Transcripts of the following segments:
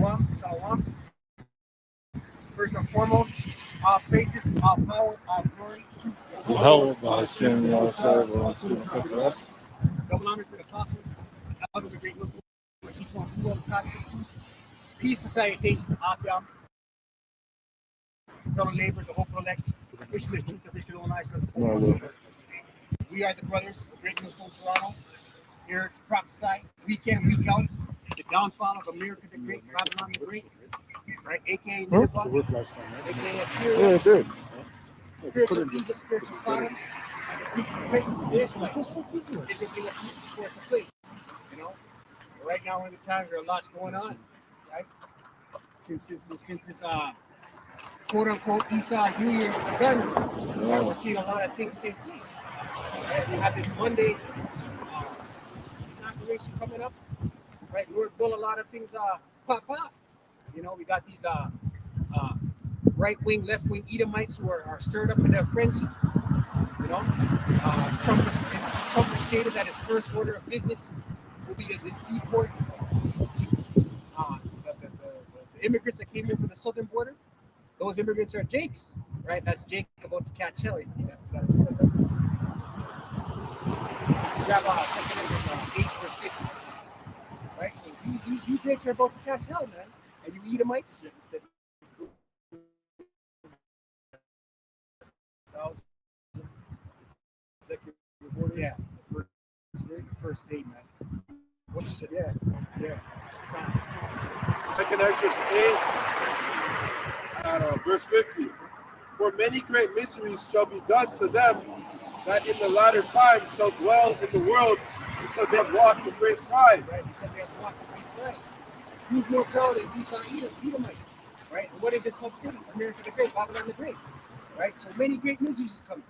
Shalom, shalom. First and foremost, all praises, all power, all glory to How Hashem Yahshua double honors to the apostles, elders of great Muslims, which each one who will practice truth. Peace and salutation, Afiam, fellow neighbors, the hopeful elect, which is the truth of which can only lie. We are the brothers of Great Muslim Toronto, here to prophesy week in, week out, the downfall of America the Great, Babylon the Great, right? AKA Nineveh, AKA Assyria, Yeah, it did. spiritual Egypt, spiritual Sodom, and the future greatness of the Israelites. Everything that's used before it's a place, you know? Right now, we're in the time where a lot's going on, right? Since this quote unquote Esau New Year is done, right? We're seeing a lot of things take place. Right? We have this Monday inauguration coming up, right? Lord will a lot of things pop off. You know, we got these right-wing, left-wing Edomites who are stirred up in their frenzy. You know, Trump has stated that his first order of business will be to deport the immigrants that came in from the southern border. Those immigrants are Jake's, right? That's Jake about to catch hell. Grab 8 verse 50, right? So you Jakes are about to catch hell, man. And you Edomites. Yeah, first date, man. What's the, yeah. Second Exodus 8 at verse 50. For many great mysteries shall be done to them that in the latter time shall dwell in the world, because they have walked with great pride. Right, because they have walked with great pride. Who's more proud than Esau Edomite? Right? And what is its hub city? America the Great, Babylon the Great. Right? So many great mysteries is coming.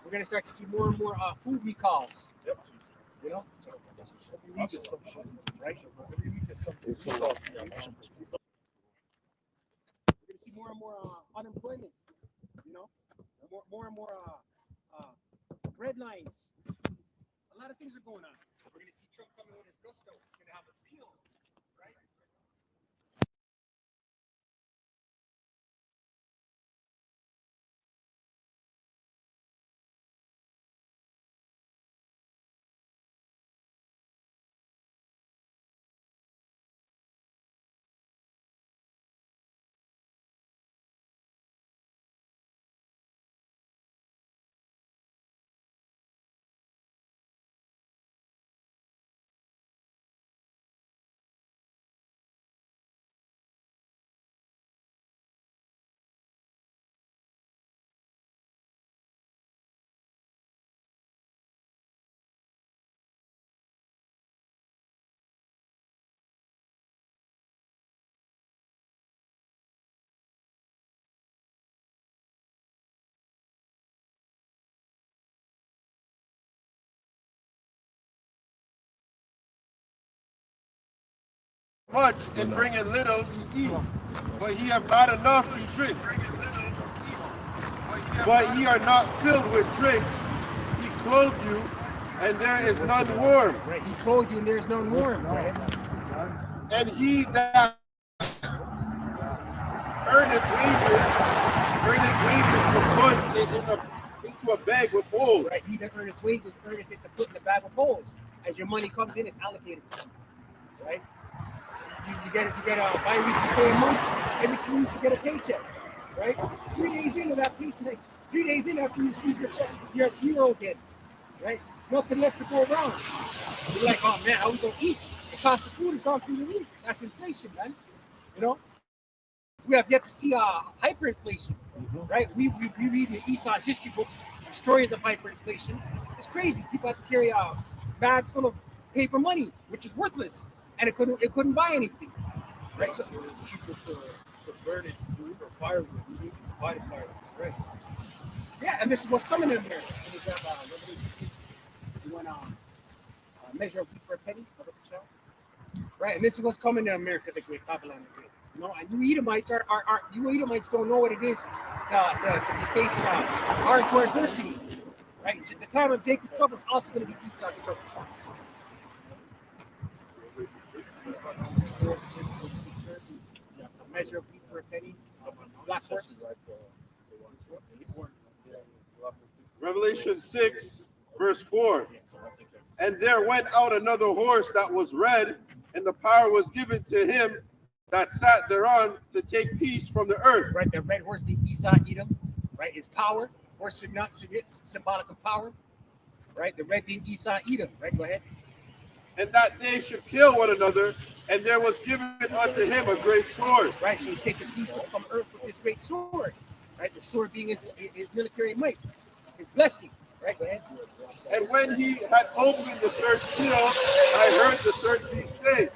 We're going to start to see more and more food recalls. Yep. You know? So every week is some shit, right? Every week is something. We're going to see more and more unemployment. You know? More and more red lines. A lot of things are going on. We're going to see Trump coming with his gusto. We're going to have a seal, right? Much and bringing little ye eat, but ye have not enough ye drink. But ye are not filled with drink. He clothed you, and there is none warm. Right, he clothed you, and there is none warm. Right? And he that earneth wages to put it into a bag with holes. Right, he that earneth wages earneth it to put in the bag of holes. As your money comes in, it's allocated. Right? You get a bi-weekly pay a month. Every 2 weeks you get a paycheck. Right? 3 days into that paycheck, 3 days in after you receive your check, you're at zero again. Right? Nothing left to go around. You're like, oh man, how we gonna eat? The cost of food is gone through the roof. That's inflation, man. You know? We have yet to see hyperinflation. Right? We read in Esau's history books stories of hyperinflation. It's crazy. People have to carry bags full of paper money, which is worthless. And it couldn't buy anything. Right? So it's cheaper to burn it food or firewood. You need to buy the firewood. Right. Yeah, and this is what's coming in America. You want to measure a wheat for a penny? Right, and this is what's coming in America, the Great Babylon the Great. You know, and you Edomites you Edomites don't know what it is to be faced with hardcore adversity. Right? The time of Jacob's trouble is also going to be Esau's trouble. measure of wheat for a penny. Black horse. Revelation 6, verse 4. And there went out another horse that was red, and the power was given to him that sat thereon to take peace from the earth. Right, the red horse being Esau, Edom, right, is power, or symbolic of power, right? The red being Esau, Edom, right? Go ahead. And that they should kill one another, and there was given unto him a great sword. Right, so he takes a piece from earth with his great sword, right? The sword being his military might, his blessing, right? Go ahead. And when he had opened the third seal, I heard the third beast say,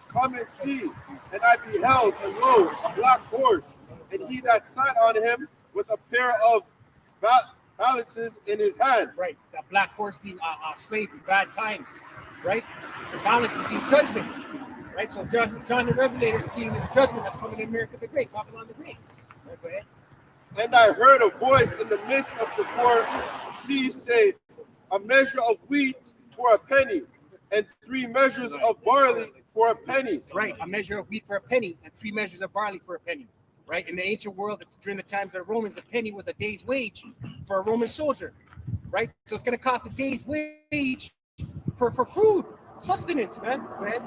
Come and see. And I beheld, and lo, a black horse, and he that sat on him with a pair of balances in his hand. Right, the black horse being slavery, bad times, right? The balance is being judgment, right? So John the Revelator is seeing this judgment that's coming in America the Great, Babylon the Great. Right, go ahead. And I heard a voice in the midst of the four beasts say, A measure of wheat for a penny, and 3 measures of barley for a penny. Right, a measure of wheat for a penny, and 3 measures of barley for a penny. Right, in the ancient world, during the times of the Romans, a penny was a day's wage for a Roman soldier. Right, so it's going to cost a day's wage for food, sustenance, man. Go ahead.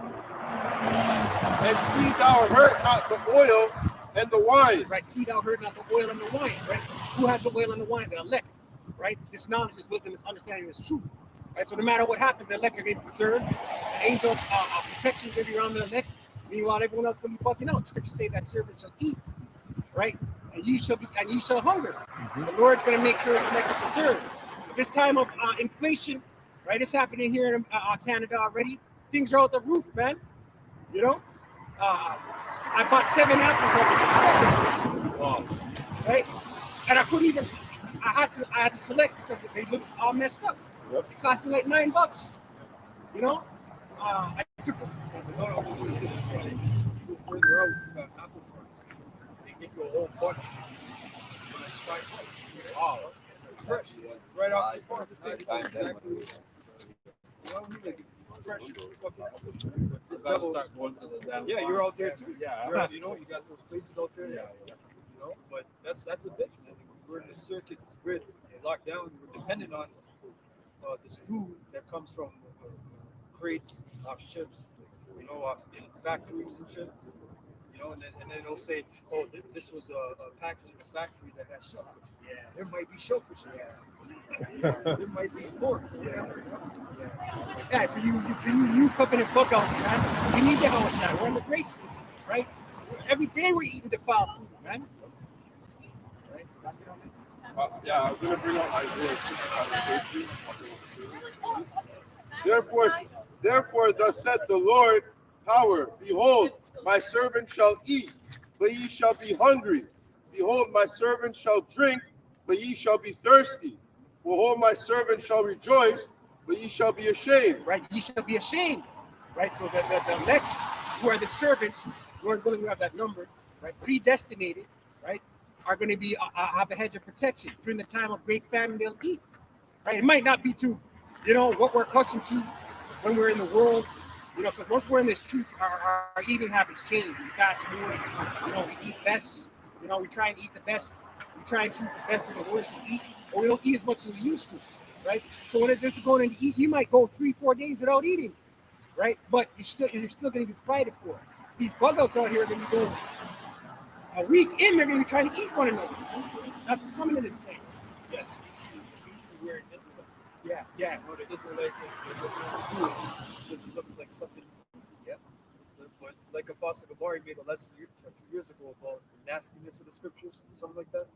And see thou hurt not the oil and the wine. Right, see thou heard not the oil and the wine. Right, who has the oil and the wine? The elect. Right, this knowledge, this wisdom, this understanding, this truth. Right, so no matter what happens, the elect are going to be preserved. The angel protection is going to be around the elect. Meanwhile, everyone else is going to be bucking out. Scripture say that servant shall eat, right? And ye shall hunger. The Lord's going to make sure his elect are preserved. At this time of inflation, right? It's happening here in Canada already. Things are out the roof, man. You know, I bought 7 apples of it, 7, right? And I couldn't even. I had to select because they looked all messed up. It cost me like $9. You know, I took further out apple farms. They give you a whole bunch. Wow, fresh, right off the farm. Exactly. Fresh. Yeah, you're out there too. Yeah, you know, you got those places out there. Yeah. You know, but that's a bitch, man. We're in the circuit grid, locked down. We're dependent on this food that comes from crates off ships, you know, off in factories and shit. You know, and then they'll say, oh, this was a package in a factory that has shellfish. Yeah. There might be shellfish in there. There might be pork. Yeah, for you covenant bookouts, man. We need the house now. We're in the grace, right? Every day we're eating defiled food, man. Right? That's it on it. Yeah, I was going to bring out Isaiah 6. Therefore, thus said the Lord, power, behold, my servant shall eat, but ye shall be hungry. Behold, my servant shall drink, but ye shall be thirsty. Behold, my servant shall rejoice, but ye shall be ashamed. Right, ye shall be ashamed. Right, so the elect, who are the servants, Lord willing, we have that number, right, predestinated, right, are going to be have a hedge of protection. During the time of great famine, they'll eat. Right, it might not be to, you know, what we're accustomed to when we're in the world. You know, because once we're in this truth, our eating habits change. We fast food, you know, we eat less. You know, we try and eat the best. We try and choose the best and the worst to eat, but we don't eat as much as we used to, right? So when this is going to eat, you might go 3-4 days without eating, right? But you're still going to be provided for. These bug outs out here are going to be going a week in. They're going to be trying to eat one another. That's what's coming in this place. Yeah. Where it isn't. Yeah. You know, the Israelites, it looks like something. Yeah. But like Apostle Gabari made a lesson a few years ago about the nastiness of the scriptures, something like that.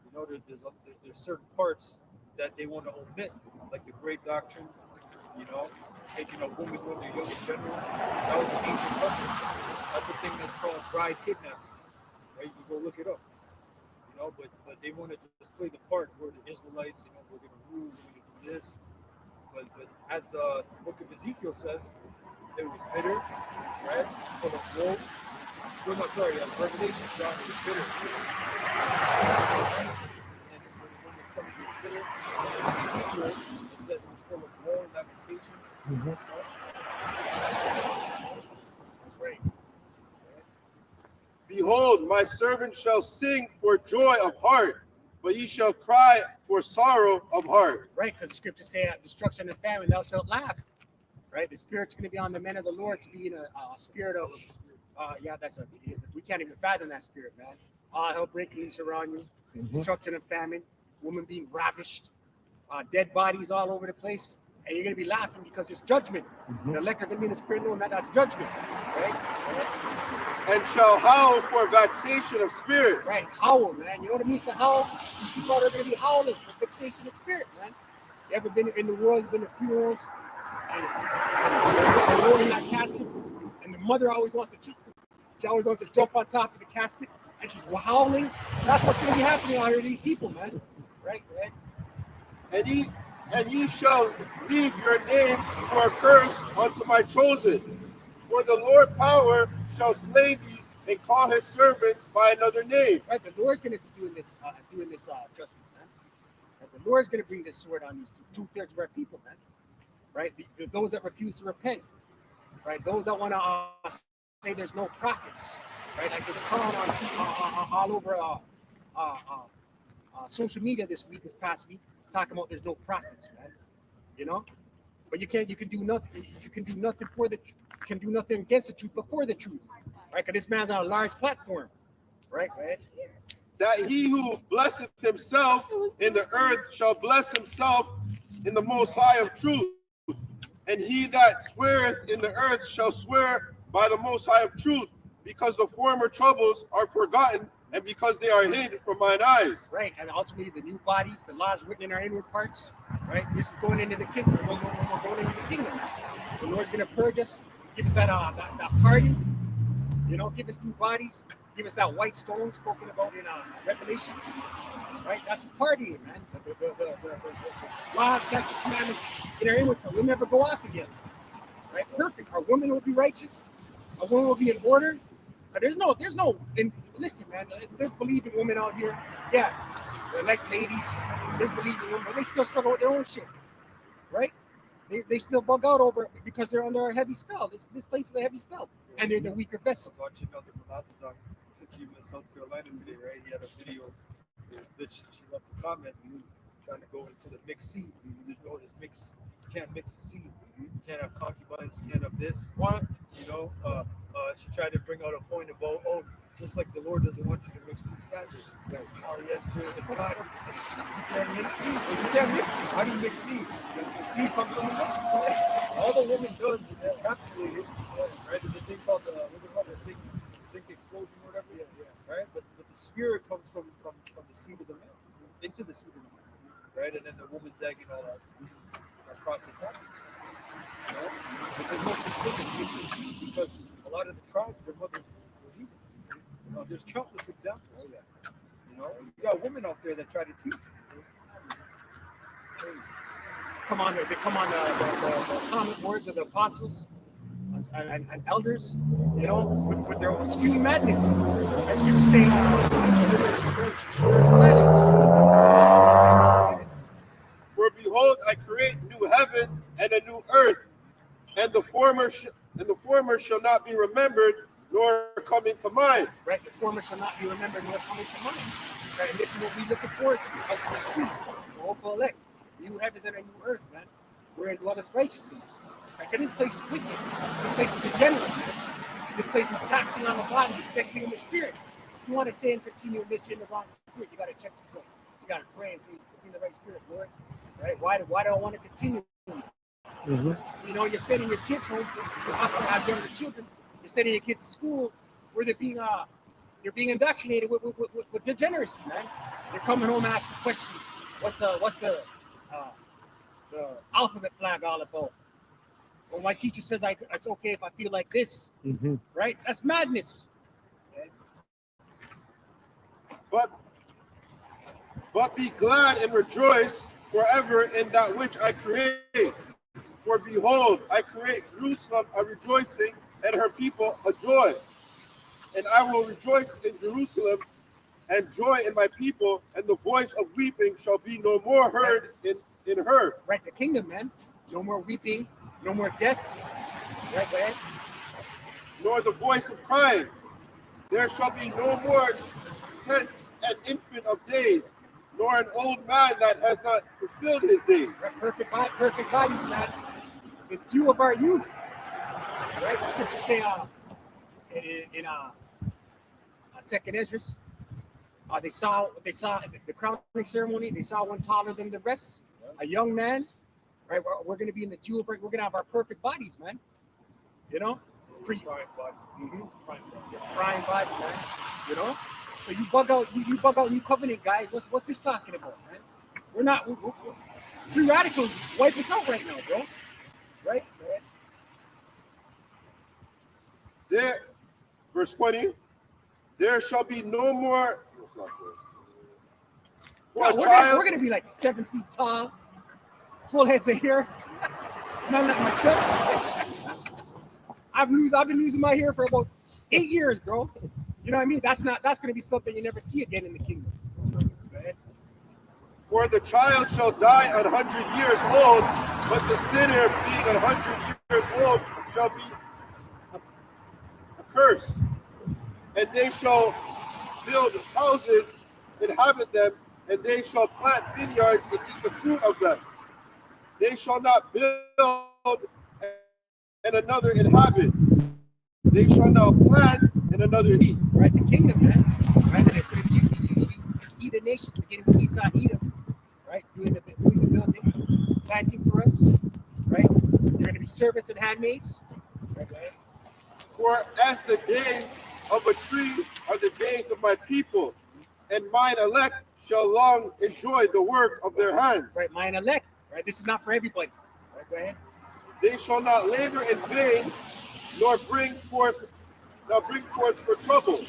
You know, there's certain parts that they want to omit, like the grape doctrine. You know, taking a woman when they're young in general. That was an ancient custom. That's a thing that's called bride kidnapping. Right? You go look it up. You know, but they want to just play the part where the Israelites, you know, we're going to rule, we're going to do this. But as the book of Ezekiel says, it was bitter, right? Full of woe. No, Revelation, John was bitter. And when the stuff was bitter, Ezekiel, it says it was full of woe and lamentation. That's right. Behold, my servant shall sing for joy of heart, but he shall cry for sorrow of heart. Right, because the scriptures say destruction and famine, thou shalt laugh. Right, the spirit's going to be on the men of the Lord to be in a spirit of, we can't even fathom that spirit, man. Hell breaking loose around you, destruction and famine, women being ravished, dead bodies all over the place, and you're going to be laughing because it's judgment. The elect are going to be in the spirit knowing that that's judgment, right? And shall howl for vexation of spirit. Right, howl, man. You know what it means to howl? These people are going to be howling for vexation of spirit, man. You ever been in the world, you've been to funerals, and they're rolling that casket, and the mother always wants to jump on top of the casket, and she's howling. That's what's going to be happening out here to these people, man. Right? And ye shall leave your name for a curse unto my chosen. For the Lord power shall slay thee and call his servants by another name. Right, the Lord's going to be doing this judgment, man. And the Lord's going to bring this sword on these 2/3 of our people, man. Right, those that refuse to repent. Right, those that want to say there's no prophets. Right, like it's called on all over social media this past week, talking about there's no prophets, man. You know, but you can do nothing. You can do nothing can do nothing against the truth, but for the truth, right? Because this man's on a large platform, right? That he who blesseth himself in the earth shall bless himself in the Most High of truth. And he that sweareth in the earth shall swear by the Most High of truth, because the former troubles are forgotten, and because they are hid from mine eyes. Right, and ultimately the new bodies, the laws written in our inward parts, right? This is going into the kingdom. We're going into the kingdom. The Lord's going to purge us, give us that party, you know, give us new bodies, give us that white stone spoken about in Revelation, right? That's the party, man. The laws, statutes, commandments in our inward part will never go off again, right? Perfect. Our women will be righteous. Our women will be in order. But there's no. Listen, man. There's believing women out here. Yeah, they're like ladies. There's believing women, but they still struggle with their own shit, right? They still bug out over it because they're under a heavy spell. This place is a heavy spell, and they're the weaker vessel. Watching other Balazs in South Carolina today, right? He had a video. This bitch, she left a comment trying to go into the mixed seed. You know, this mix. You can't mix the seed. You can't have concubines. You can't have this. What? You know, she tried to bring out a point about, just like the Lord doesn't want you to mix two fathers. Like, oh yes, sir, God, you can't mix seed. You can't mix seed. How do you mix seed? The seed comes from the mother. All the woman does is encapsulate it, right? There's a thing called the zinc explosion or whatever. Right? But the spirit comes from the seed of the man into the seed of the man, right? And then the woman's egg and all that process happens. You know? But there's no such thing as mixing seed because a lot of the tribes, their mothers were heathen. You know, there's countless examples of that. You know, you got women out there that try to teach. Crazy. They come on the common words of the apostles and elders, you know, with their own spewing madness. As you say, silence. For behold, I create new heavens and a new earth, and the former shall not be remembered nor come into mind. Right, the former shall not be remembered nor come into mind. Right, and this is what we're looking forward to. Us in the street, the hopeful elect, new heavens and a new earth, man. Where it dwelleth righteousness. Right, and this place is wicked. This place is degenerate, man. This place is taxing on the body, it's vexing in the spirit. If you want to stay and continue in this in the wrong spirit, you got to check yourself. You got to pray and say, put me in the right spirit, Lord. Right? Why do I want to continue? You know, you're sending your kids home for us to have younger children. You're sending your kids to school where they're being indoctrinated with degeneracy, man. They're coming home asking questions. What's the alphabet flag all about? Well, my teacher says it's okay if I feel like this, right? That's madness. Okay? But be glad and rejoice forever in that which I create. For behold, I create Jerusalem a rejoicing, and her people a joy. And I will rejoice in Jerusalem, and joy in my people, and the voice of weeping shall be no more heard in her. Right, the kingdom, man. No more weeping, no more death. Right, go ahead. Nor the voice of crying. There shall be no more hence an infant of days, nor an old man that has not fulfilled his days. Right? Perfect bodies, man. The Jew of our youth. Right? The scriptures say in Second Ezra, they saw the crowning ceremony. They saw one taller than the rest, a young man. Right? We're going to be in the Jew of our. We're going to have our perfect bodies, man. You know, prime body. Prime body, man. You know. So you bug out New Covenant, guys. What's this talking about, man? We're not. We're, free radicals wipe us out right now, bro. Right? There, verse 20, there shall be no more. For No, a child, we're gonna be like 7 feet tall, full heads of hair. None like myself. I've been losing my hair for about 8 years, bro. You know what I mean? That's gonna be something you never see again in the kingdom. for the child shall die 100 years old, but the sinner being 100 years old shall be accursed. And they shall build houses, inhabit them, and they shall plant vineyards and eat the fruit of them. They shall not build and another inhabit. They shall not plant and another eat. Right, the kingdom, man. Right, and it's going to be Edom nation, beginning with Esau, Edom. Right, doing the building, planting for us. Right, they're going to be servants and handmaids. Right. For as the days of a tree are the days of my people, and mine elect shall long enjoy the work of their hands. Right, mine elect. Right, this is not for everybody. Right, go ahead. They shall not labor in vain, nor bring forth for trouble,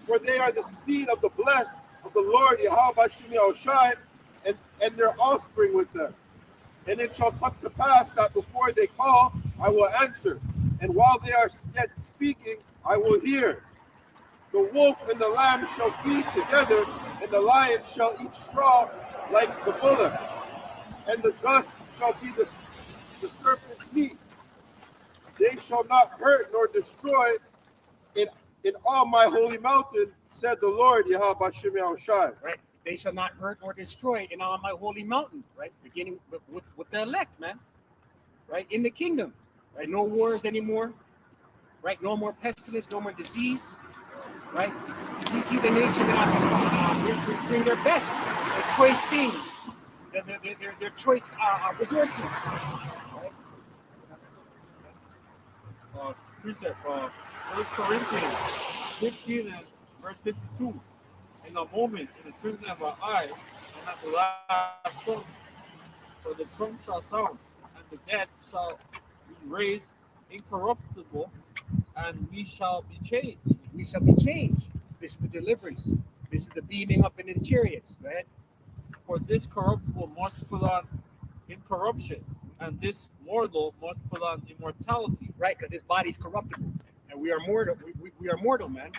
for they are the seed of the blessed of the Lord Yahweh Shai, and their offspring with them. And it shall come to pass that before they call, I will answer, and while they are yet speaking, I will hear. The wolf and the lamb shall feed together, and the lion shall eat straw like the bullock, and the dust shall be the serpent's meat. They shall not hurt nor destroy in all my holy mountain, said the Lord Yahweh Shai. Right. They shall not hurt nor destroy in all my holy mountain. Right. Beginning with the elect, man. Right. In the kingdom. Right. No wars anymore. Right. No more pestilence. No more disease. Right. These heathen nations that bring their best, their choice things, their choice resources. Precept, 1 Corinthians 15 and verse 52. In a moment, in the twinkling of an eye, and at the last trump, for the trump shall sound, and the dead shall be raised incorruptible, and we shall be changed. We shall be changed. This is the deliverance. This is the beaming up into the chariots. Go ahead. For this corruptible must put on incorruption, and this mortal must put on immortality. Right, because this body's corruptible, and we are mortal. We are mortal, man.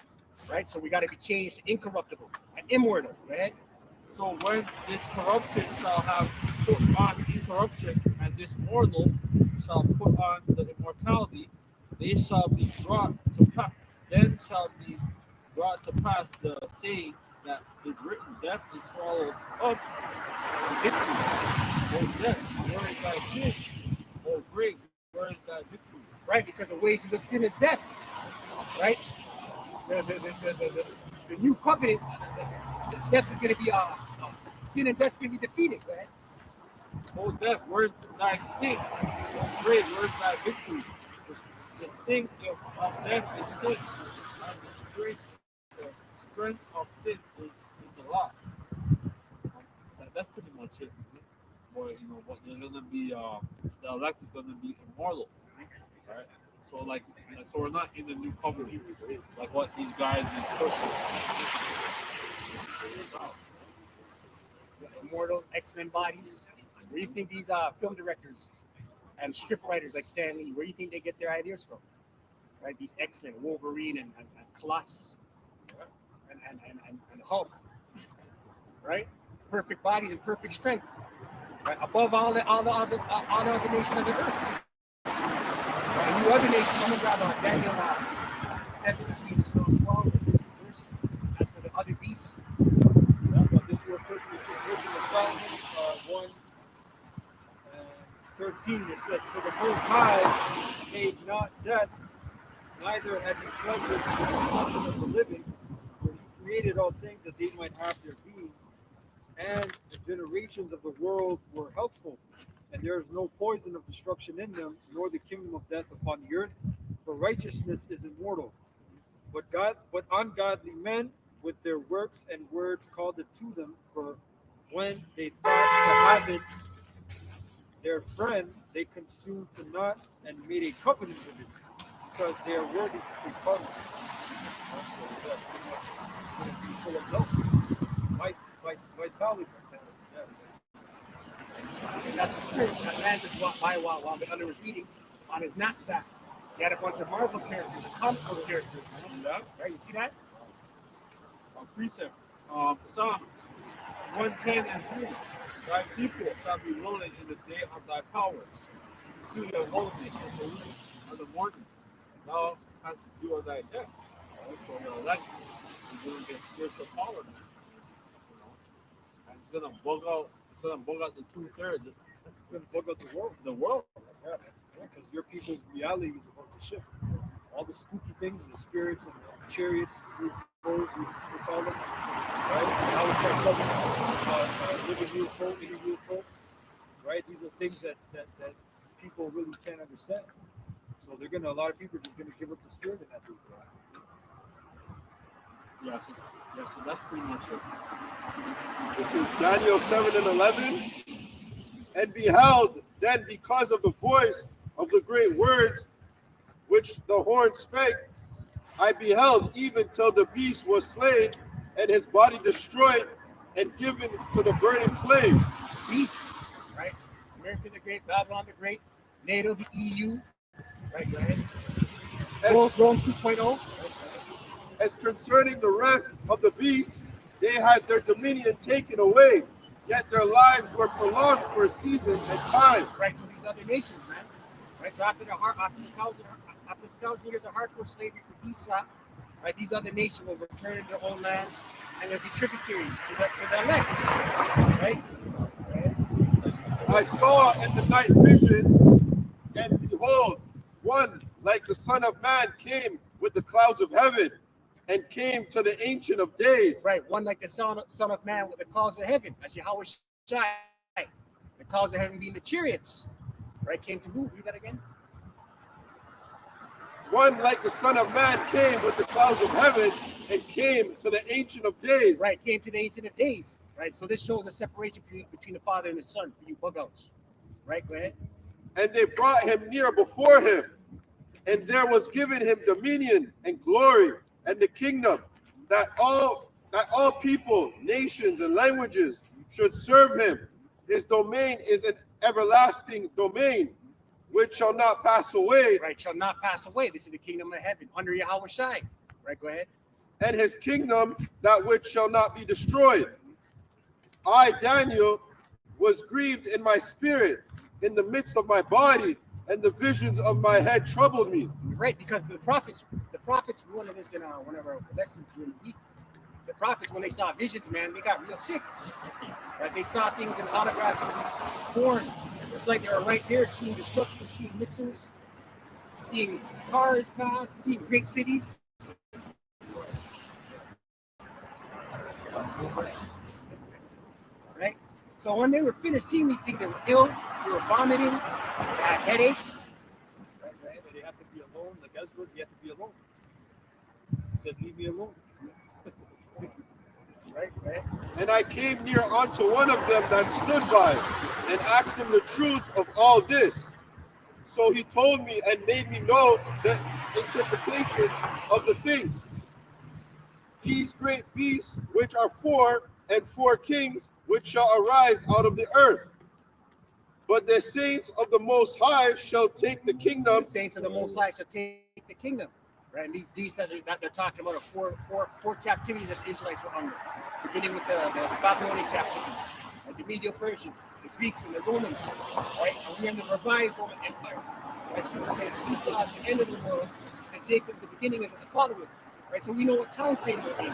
Right, so we got to be changed to incorruptible and immortal. Right. So when this corruption shall have put on incorruption, and this mortal shall put on the immortality, they shall be brought to pass. Then shall be brought to pass the saying that is written: death is swallowed up in victory. O death, where is thy sin? O grave, where is thy victory? Right, because the wages of sin is death. Right. The new covenant, death is going to be sin and death is going to be defeated. Right. O death, where is thy sting? O grave, where is thy victory? The sting of death is sin, and the strength of sin is the law. That's pretty much it. Boy, you know what? They're gonna be the elect is gonna be immortal, right? So we're not in the new covenant, like what these guys are pushing. Immortal X-Men bodies. Where do you think these film directors and script writers like Stan Lee, where do you think they get their ideas from? Right, these X-Men, Wolverine and Colossus, and Hulk. Right, perfect bodies and perfect strength. Right, above all the other nations of the earth. Right, and you other nations, someone grab Daniel 7:12. 14, it says, "For the Most High made not death, neither had he pleasure in the corruption of the living, for he created all things that they might have their being, and the generations of the world were healthful, and there is no poison of destruction in them, nor the kingdom of death upon the earth, for righteousness is immortal. But ungodly men with their works and words called it to them, for when they thought to have it their friend, they consumed to naught and made a covenant with it, because they are worthy to take part in it." Full of health, vitality. And that's the spirit. That man just walked by while the other was eating on his knapsack. He had a bunch of Marvel characters, the comic book characters. Yeah. Right? You see that? Precept. Psalms 110 and 3. Thy people shall be rolling in the day of thy power. Do your holiness in the evening of the morning. Thou hast to do thy death. So your life is going to get spiritual power now. You know? And it's gonna bug out. It's gonna bug out the 2/3. It's going to bug out the world. The world. Yeah, because your people's reality is about to shift. All the spooky things, the spirits and the chariots, UFOs, we call them, right? Now we're trying to living UFO, eating UFO, right? These are things that people really can't understand. So a lot of people are just gonna give up the spirit in that group. Yes, so that's pretty much it. This is Daniel 7 and 11. And beheld, then because of the voice of the great words which the horn spake, I beheld even till the beast was slain, and his body destroyed and given to the burning flame. Beast, right? America the Great, Babylon the Great, NATO, the EU, right? Go ahead. Rome 2.0. As concerning the rest of the beasts, they had their dominion taken away, yet their lives were prolonged for a season and time. Right, so these other nations, man. Right, so after the 1,000 years of hardcore slavery for Esau, right, these other nations will return to their own land, and they'll be tributaries to the elect. Right? I saw in the night visions, and behold, one like the Son of Man came with the clouds of heaven, and came to the Ancient of Days. Right, one like the Son of Man with the clouds of heaven. That's Yahweh Shai. The clouds of heaven being the chariots. Right, came to who? Read that again. One like the Son of Man came with the clouds of heaven, and came to the Ancient of Days. Right, came to the Ancient of Days. Right, so this shows a separation between the Father and the Son for you bug outs. Right, go ahead. And they brought him near before him, and there was given him dominion and glory and the kingdom, that all people, nations, and languages should serve him. His domain is an everlasting domain, which shall not pass away. Right, shall not pass away. This is the kingdom of heaven under Yahweh Shai. Right, go ahead. And his kingdom, that which shall not be destroyed. I, Daniel, was grieved in my spirit, in the midst of my body, and the visions of my head troubled me. Right, because the prophets, we wanted this in one of our lessons during the week. The prophets, when they saw visions, man, they got real sick. Right, they saw things in holographic form. It's like they were right there, seeing destruction, seeing missiles, seeing cars pass, seeing great cities. Right? So when they were finished seeing these things, they were ill, they were vomiting, they had headaches. Right? They have to be alone. Like Ezra's, you have to be alone. He said, leave me alone. Right? And I came near unto one of them that stood by, and asked him the truth of all this. So he told me and made me know the interpretation of the things. These great beasts, which are four, and four kings, which shall arise out of the earth. But the saints of the Most High shall take the kingdom. The saints of the Most High shall take the kingdom. Right? And these beasts that they're talking about are four captivities that the Israelites were under. Beginning with the Babylonian captivity, the Medo-Persian, the Greeks, and the Romans. Right? And we're in the revived Roman Empire. Right? So we say Esau is the end of the world, and Jacob's the beginning of the following. Right? So we know what time frame we're in.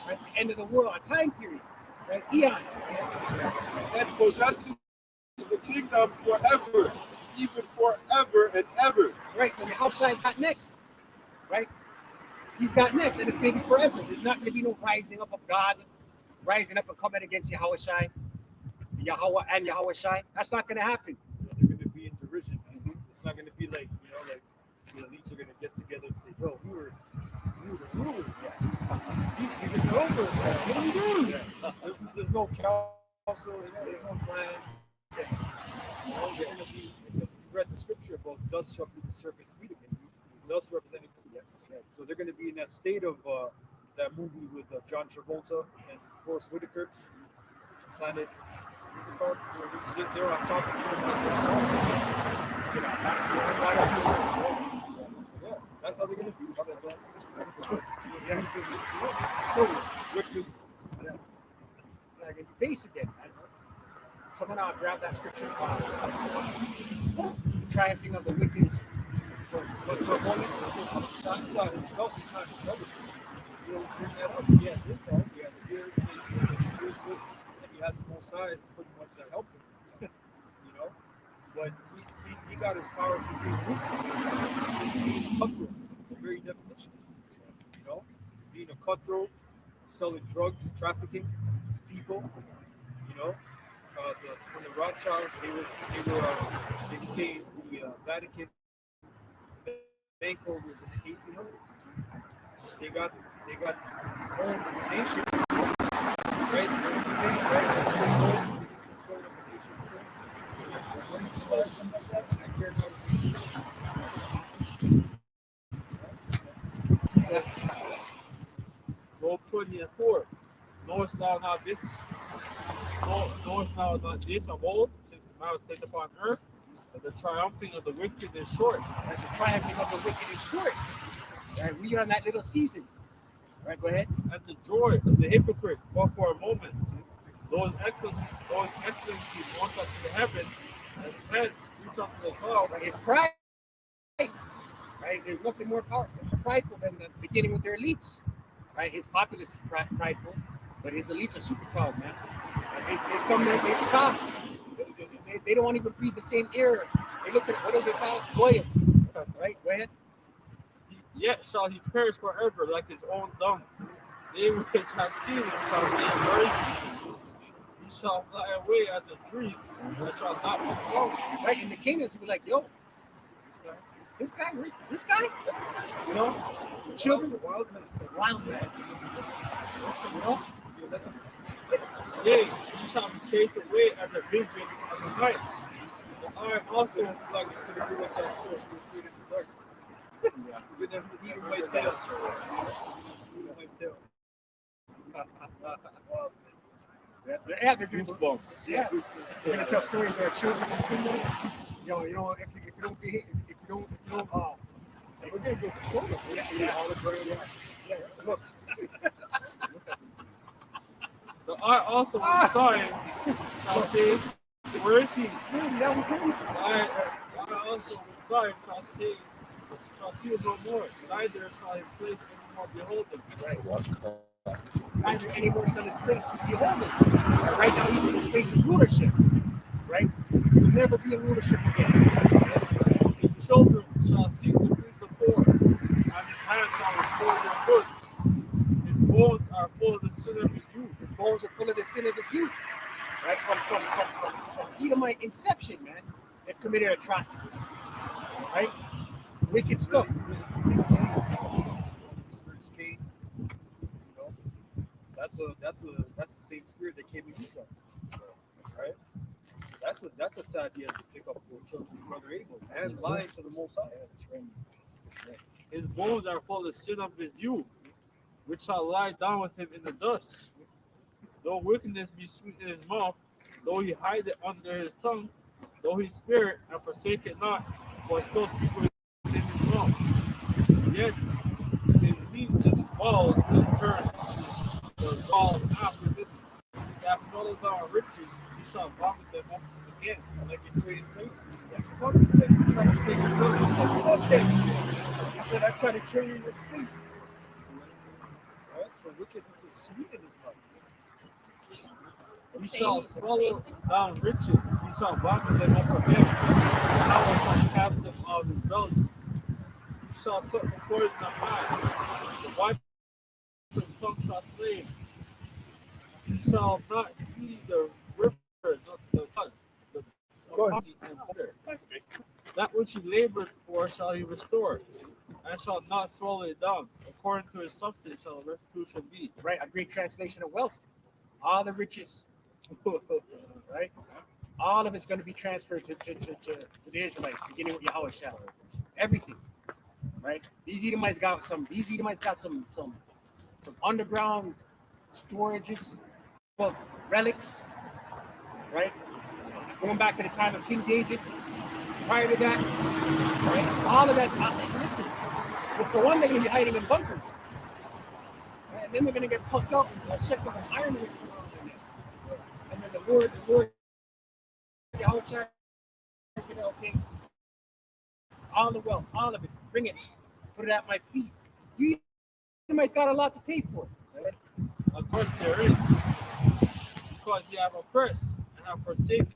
Right? The end of the world, a time period. Right? Eon. And possesses is the kingdom forever, even forever and ever. Right, so Yahushua got next, right? He's got next, and it's going to be forever. There's not going to be no rising up of God, rising up and coming against Yahushua, Yahweh and Yahushua. That's not going to happen. They're going to be in derision. It's not going to be like, like the elites are going to get together and say, "Yo, we were the rulers. These niggas are over us. What are we doing?" There's no council. There's no plan. They're going to be. You read the scripture about dust shall be the serpent's meat again. Dust representing. So they're going to be in that state of that movie with John Travolta and Forrest Whitaker, Planet. What's it called? They're on top of the yeah, that's how they're going to be. Like base again. Someone grab that scripture. Triumphing of the wicked for a moment. God saw himself, he's not his brother. He always bring that up. He has intel, he has spirits, and he has the most side pretty much that helped him. But he got his power to be being cutthroat, the very definition. Being a cutthroat, selling drugs, trafficking people. When the Rothschilds they became the Vatican bank holders in the 1800s. They got owned the nation, right? They're the same, right? Showed up the nation first. What is it, something like that? I care about Job 20:4. Knowest thou not this? Knowest thou not this of old, since the man was placed upon earth, that the triumphing of the wicked is short. That the triumphing of the wicked is short. Right, we are in that little season. Right, go ahead. And the joy of the hypocrite, but for a moment, those excellencies want up to the heavens, and head reach up to the cloud. Right, it's pride. Right, there's nothing more prideful than the beginning with their elites. Right, his populace is prideful, but his elites are super proud, man. They come there, they scoff. They don't even breathe the same air. They look at what do they call it? Goyim. Right, go ahead. Yet shall he perish forever like his own dung. They which have seen him shall see mercy. He shall fly away as a dream, and shall not be found. Right, and the Canaanites will be like, yo, this guy, the children, the wild man, Yea, he shall be chased away as a vision of the night. The eye also it's like it's going to be like that show, Fear in the Dark. We're going to eat my tail. Eat my tail. yeah, they're goosebumps. Yeah, they're gonna tell stories of our children. If you don't behave, if you don't, we're gonna go to Florida. Yeah. Look. The eye also when saw him shall say, where is he? That was him. The eye also when saw him shall see him no more. Neither shall his place anymore behold him. Right. Neither anymore shall his place be beholden. Right now, he's in his place of rulership. Right? He'll never be in rulership again. His children shall seek to please the poor, and his hand shall restore their goods. His bones are full of the sin of his youth. His bones are full of the sin of his youth. Right? From Edomite inception, man. They've committed atrocities. Right? Wicked stuff. Spirits came. That's the same spirit that came in Esau. Right? That's a tad he has to pick up for Brother Abel and lying to the Most High. His bones are full of the sin of his youth, which shall lie down with him in the dust. Though wickedness be sweet in his mouth, though he hide it under his tongue, though he spare it and forsake it not, for still people in his mouth. Yet his meat and his balls will turn the gall after him. He hath swallowed down riches, he shall vomit them up again, like a trading place. Fuck you, you trying to say your brother. Okay. He said, I try to kill you in your sleep. Right? So wickedness is sweet in his mouth. He shall swallow down riches. He shall vomit them up of him. Power shall cast them out of his belly. He shall suck the poison of knives. The wife of the tongue shall slay him. He shall not see the river, not the blood, the body and butter. That which he labored for shall he restore, and shall not swallow it down. According to his substance shall the restitution be. Right? A great translation of wealth. All the riches, right? All of it's going to be transferred to the Israelites, beginning with Yahweh Shah. Everything, right? These Edomites got some underground storages of relics, right? Going back to the time of King David. Prior to that, right? All of that's out there. Listen, well, for one, they're going to be hiding in bunkers. Right? And then they're going to get puffed up and set up an iron ring. And then the Lord, Yahweh Shai, okay, all the wealth, all of it, bring it, put it at my feet. You might got a lot to pay for it. Right? Of course there is. Because you have oppressed and have forsaken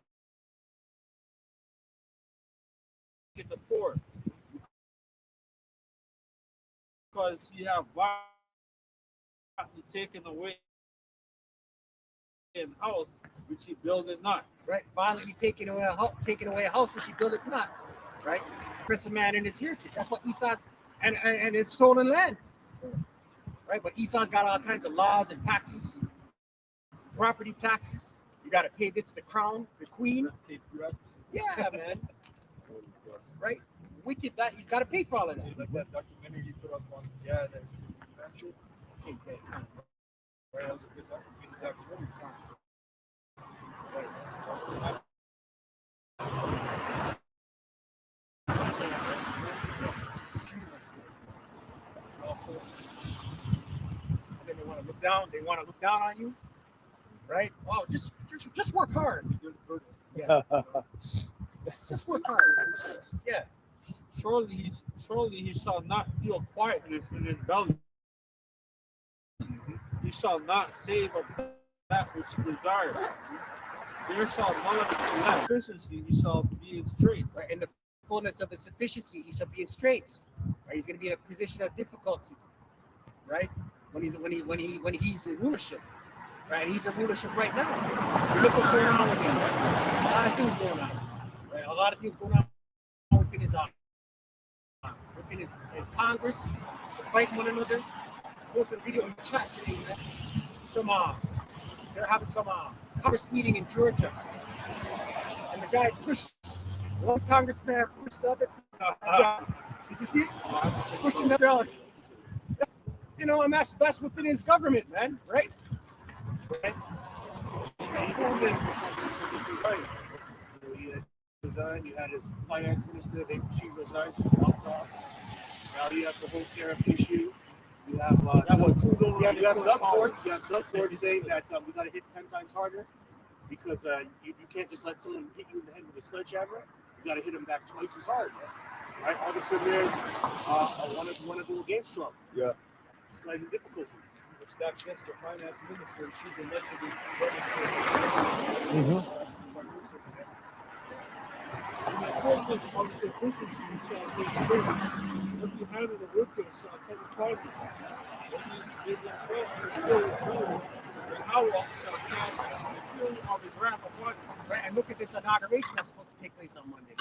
the poor. Because you have violently taken away in house which he builded not. Right? Violently taking away a house which he buildeth not. Right? Press a man in his heritage. That's what Esau and it's stolen land. Right? But Esau's got all kinds of laws and taxes, property taxes. You got to pay this to the crown, the queen. Yeah, man. Right? Wicked that he's got to pay for all of that. Like that documentary you put up on that's shit. Okay. Right, that was a good documentary. And then they want to look down. They want to look down on you, right? Wow, just work hard. Yeah. Just work hard. Yeah. Surely he shall not feel quietness in his belly. He shall not save of that which he desires. There shall not be sufficiency, he shall be in straits. Right? In the fullness of his sufficiency, he shall be in straits. Right? He's going to be in a position of difficulty. Right? When he's in rulership. Right? And he's in rulership right now. You look what's going on with him. Right? A lot of things going on. Right? A lot of things going on within his Congress, fighting one another. There's a video in the chat today, man. They're having some Congress meeting in Georgia, and the guy pushed one congressman pushed the other. Did you see it? Pushing the other. You know, and that's within his government, man, right? Right. He resigned. You had his finance minister. She resigned. She walked off. Now you have the whole tariff issue. You have you have Doug Ford saying that we got to hit 10 times harder because you can't just let someone hit you in the head with a sledgehammer. You got to hit them back twice as hard. Right? All the premiers want to go against Trump. Yeah. This guy's in difficulty. Which that fits the finance minister. She's elected in the fullness of sufficiency shall be straight. If you handle the wicked shall come upon you. If you the hour shall cast the fury of the wrath upon you. Right, and look at this inauguration that's supposed to take place on Monday.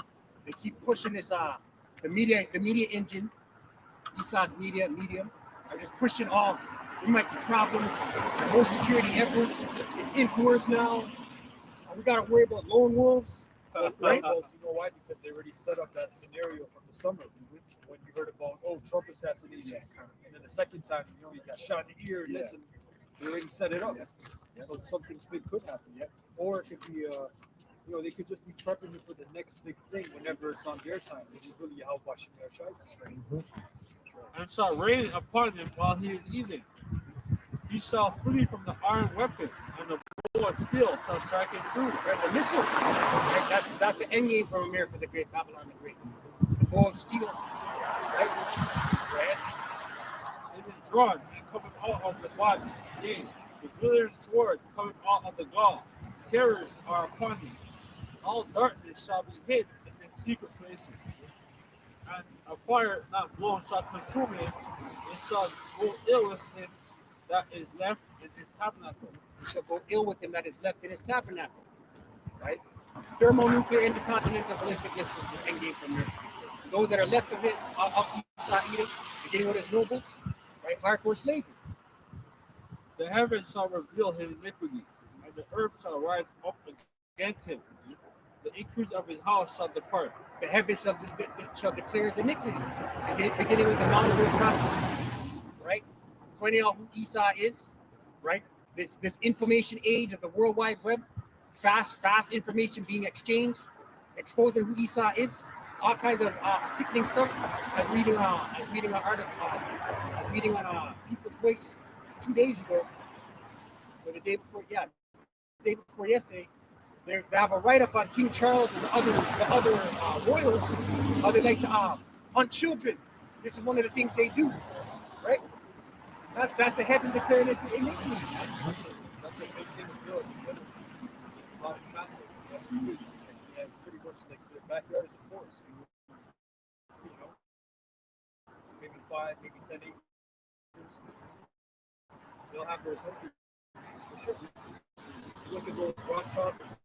They keep pushing this the media engine, Esau's media are just pushing all. There might be problems. No security ever. It's indoors now. We got to worry about lone wolves. Right? Well, you know why? Because they already set up that scenario from the summer when you heard about Trump assassination. And then the second time, you got shot in the ear. Listen, they already set it up. So something big could happen. Or it could be they could just be prepping you for the next big thing whenever it's on their time. Which is really how washing their shines. And shall rain upon him while he is eating. He shall flee from the iron weapon, and the bow of steel shall strike him through. Right, the missiles. Right? That's the end game for America the Great, Babylon the Great. The bow of steel. Right? It is drawn and cometh out of the body. Yea, the brilliant sword cometh out of the gall. terrors are upon thee. All darkness shall be hid in the secret places, and a fire not blown shall consume him. It shall go ill with him that is left in his tabernacle. It shall go ill with him that is left in his tabernacle. Right? Thermonuclear intercontinental ballistic missiles will engage from there. Those that are left of it, of Esau Edom, beginning with his nobles, right? Hardcore slavery. The heavens shall reveal his iniquity, and the earth shall rise up against him. The increase of his house shall depart. The heavens shall declare his iniquity, beginning with the mouths of the prophets, right? Pointing out who Esau is, right? This information age of the World Wide Web, fast information being exchanged, exposing who Esau is, all kinds of sickening stuff. I was reading an article, I was reading on People's Voice 2 days ago, or the day before yesterday. They have a write-up on King Charles and the other royals, how they like to hunt children. This is one of the things they do, right? That's the heaven declaring this iniquity. That's a big thing to do. A lot of castles, and pretty much like their backyard is a forest. You know, maybe 5, maybe 10 acres. They'll have those hunters for sure. Look at those rock tops.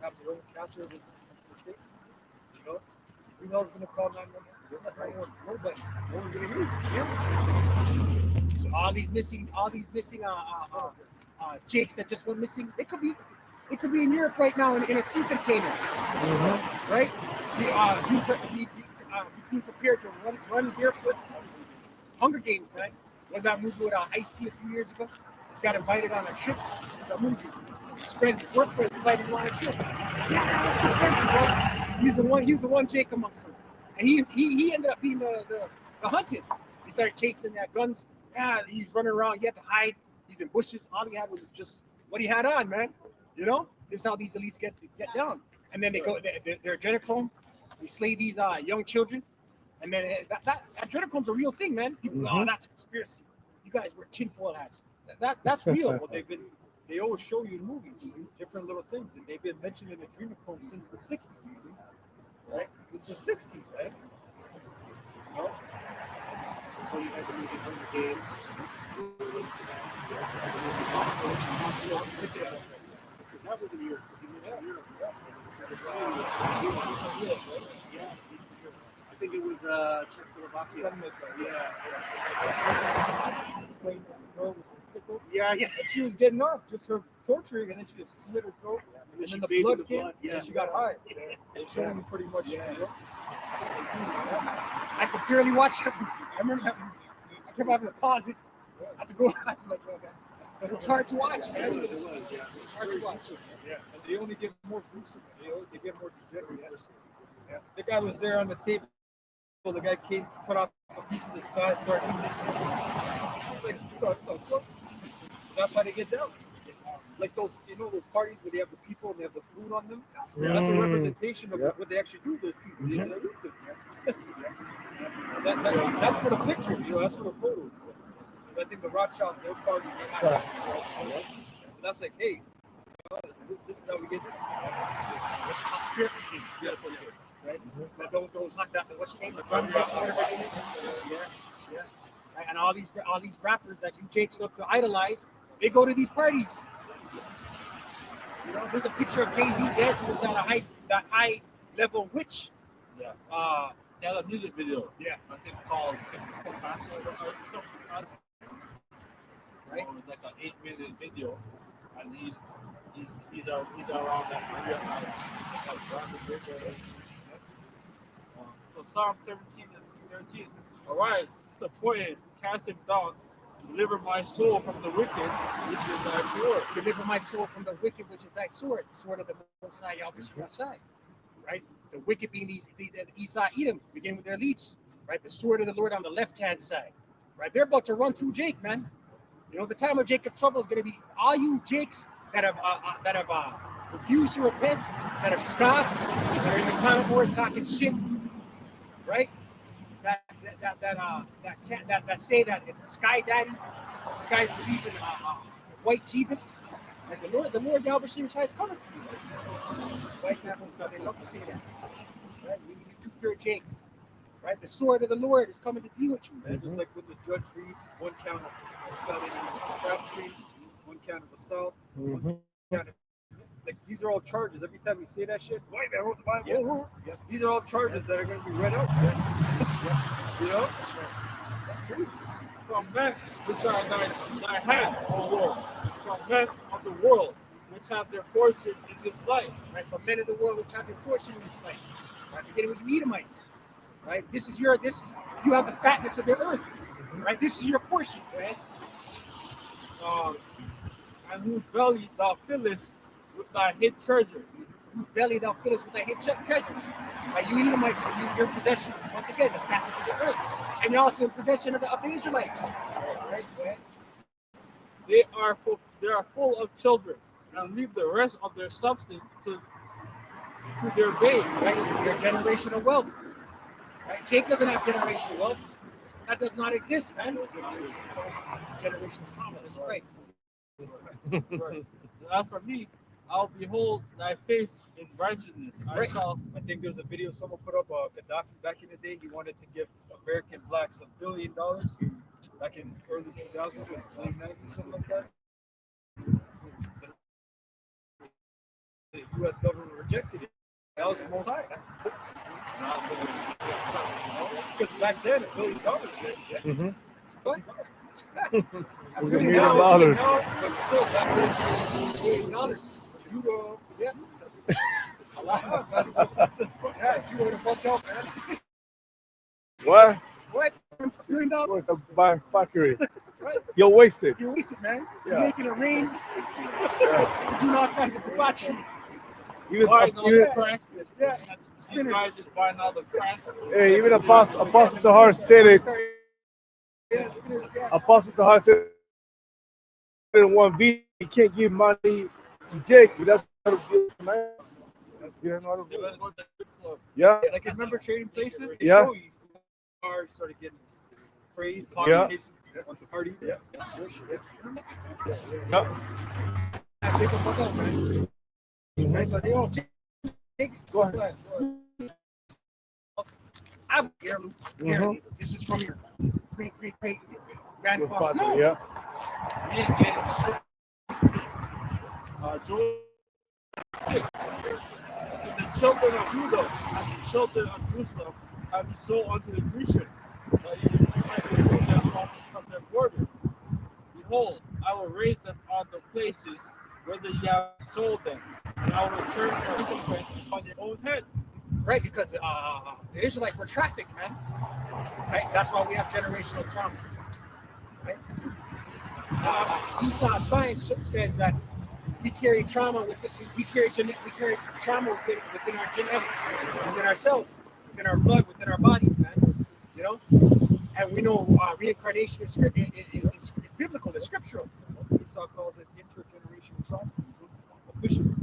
Have their own castles in the States. You know, who the hell's gonna call 911? Nobody. No one's gonna hear you. So all these missing Jakes that just went missing, they could be in Europe right now in a sea container, right? Being prepared to run barefoot. Hunger Games, right? Was that movie with Ice-T a few years ago? He got invited on a trip. It's a movie. His friends, work friends, invited him on a trip. He was the one Jake amongst them, and he ended up being the hunted. He started chasing that guns. Yeah, he's running around. He had to hide. He's in bushes. All he had was just what he had on, man. You know, this is how these elites get down. And then they go, they're adrenochrome. They slay these young children. And then that adrenochrome's a real thing, man. People go, oh, that's a conspiracy. You guys wear tinfoil hats. That's real. Well, they always show you in movies different little things, and they've been mentioning adrenochrome since the 60s, right? It's the 60s, right? No? So you had to make it Hunger Games. Because that was in Europe. I think it was Czechoslovakia. Yeah. And she was getting off just her torturing, and then she just slit her throat, and then the blood came, and she got high. They showed me pretty much. I could barely watch it. I remember that movie. I kept having to pause it. I had to go. I was like, oh, God. But it's hard to watch, man. It's hard to watch. Yeah, and they only get more gruesome. They get more degenerate. Yeah. The guy was there on the table. The guy came, cut off a piece of the sky, started eating it. Like, what the fuck? That's how they get down. Like those, those parties where they have the people and they have the food on them. That's a representation of what they actually do to those people. They eat them. That's for the picture, that's for the photo. I think the Rothschild, their party, that's like, hey, this is how we get this. It's conspiracy. Yes. Right? Those hot what's your name? The gun rush, whatever it is. Yeah. Right? And all these rappers that you Jakes look to idolize, they go to these parties. There's a picture of Jay-Z dancing with that high level witch. Yeah. They had a music video. Yeah. I think called something. Right? It was like an 8-minute video, and he's around that area. So Psalm 17 and 13. Arise, support, cast him down, deliver my soul from the wicked, which is thy sword. Deliver my soul from the wicked, which is thy sword. The sword of the Most High Yahweh. Right? The wicked being the Esau Edom, beginning with their leads. Right? The sword of the Lord on the left-hand side. Right? They're about to run through Jake, man. The time of Jacob's trouble is going to be all you Jakes that have refused to repent, that have scoffed, that are in the clown wars talking shit, right? That say that it's a sky daddy. You guys believe in white Jeebus, Like the Lord Yahweh Shai is coming for you. Right now, they love to say that. Right? You two pure jakes. Right? The sword of the Lord is coming to deal with you. And just like when the judge reads one count of felony trafficking, one count of assault, one count of, like, these are all charges. Every time you say that shit, wait, I wrote the Bible. Yeah. These are all charges that are going to be read out. You know? That's true. From men which are thy hand, O Lord, from men of the world which have their portion in this life. Right? From men of the world which have your portion in this life. Right? Beginning with the Edomites. Right? You have the fatness of the earth. Right? This is your portion, right? And whose belly thou fillest with thy hid treasures. Whose belly thou fillest with thy hid treasures. Right? You Edomites, you're in possession, once again, the fatness of the earth. And you're also in possession of the Israelites. Right? They are full of children, and leave the rest of their substance to their babes. Right? Your generational wealth. Right? Jake doesn't have generational wealth. That does not exist, man. Generational trauma. That's right. Right. As for me, I'll behold thy face in righteousness. Right. I think there's a video someone put up. Gaddafi back in the day, he wanted to give American blacks $1 billion. Back in early 2000s, was late 90s, something like that. The U.S. government rejected it. That was the most high. Because back then, $1 billion. But $1 million. but still, back then, $1 billion. You yeah. Yeah, you would have fucked up, man. What? What? $1 million? What's a buying factory? Right? You're wasted. You're wasted, man. Yeah. You're making it rain. Yeah. You do all kinds of debauchery. Even, Buying all the even, crack. Yeah. These guys is buying all the crack. hey, even Apostle Tahar said it. Yeah, spinners, yeah. Apostle Tahar said it in one video. He can't give money to Jake. That's how to do commands. That's good. They better go to the strip club. Yeah. Like, remember Trading Places? They Yeah. show you cars started getting praise, Yeah. on the party. Yeah. Yeah. Take a fuck up, man. Right? So they all take. Go ahead. I'm here. This is from your great Your grandfather. father, yeah. Joel 6. So the children of Judah and the children of Jerusalem have he sold unto the Grecians, that he might remove them from their border. Behold, I will raise them on the places where ye have sold them, and I will return their recompense upon your own head. Right, because the Israelites were trafficked, man. Right, that's why we have generational trauma. Right. Esau science says that we carry trauma trauma within our genetics, within ourselves, within our blood, within our bodies, man. You know, and we know reincarnation is biblical, it's scriptural. Esau calls it intergenerational trauma. Officially.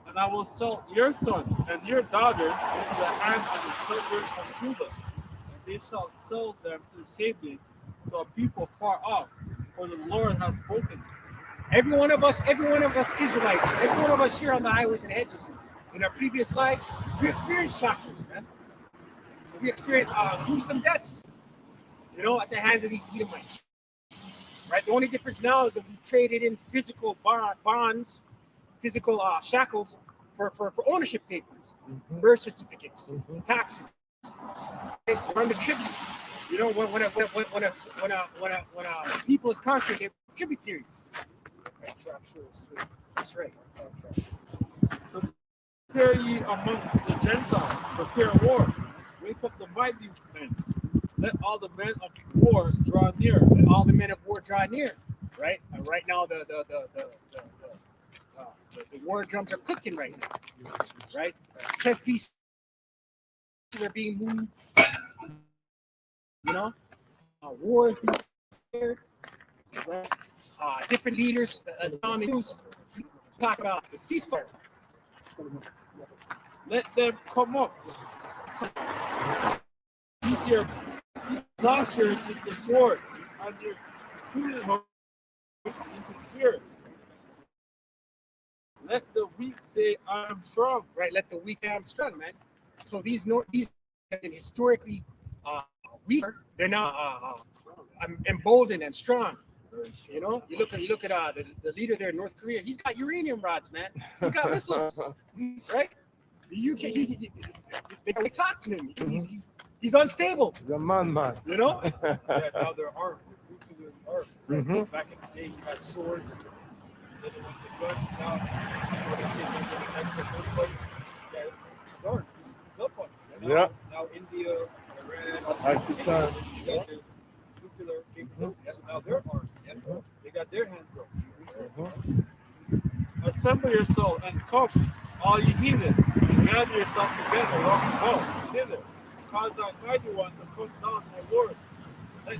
And I will sell your sons and your daughters into the hands of the children of Judah, and they shall sell them to the Sabians, to a people far off, for the Lord has spoken. Every one of us Israelites, every one of us here on the highways and hedges, in our previous life, we experienced shackles, man. We experienced gruesome deaths, you know, at the hands of these Edomites. Right? The only difference now is that we've traded in physical bonds, physical shackles for ownership papers, birth certificates, taxes. We're under tribute. You know, when a people is conquered, they're tributaries. That's right. Prepare ye among the Gentiles, prepare war, wake up the mighty men. Let all the men of war draw near. And all the men of war draw near. Right? And right now the war drums are clicking right now. Right? Chess pieces are being moved. You know? Wars being prepared. Right? Different leaders on the news talk about the ceasefire. Let them come up. Beat your plowshares with the sword, and your prudent hooks into spears. let the weak say, I'm strong. Right? Let the weak say I'm strong, man. So these have been historically weaker, they're now emboldened and strong. You know, you look at the leader there in North Korea. He's got uranium rods, man. He got missiles, right? The UK, they talk to him. He's unstable. The man. You know, Yeah, now they're armed. Nuclear armed. Mhm. Back in the day, you had swords. Then it went to guns. Now, they say they're getting extra gunfights. Yeah, he's armed. He's up on it. Yeah. Now India, Iran, Pakistan. they got the nuclear capabilities. So now they're armed. Yeah. They got their hands up. Assemble yourself and come, all you heathens, and gather yourself together round about hither. Cause thy mighty one to come down, my Lord. Let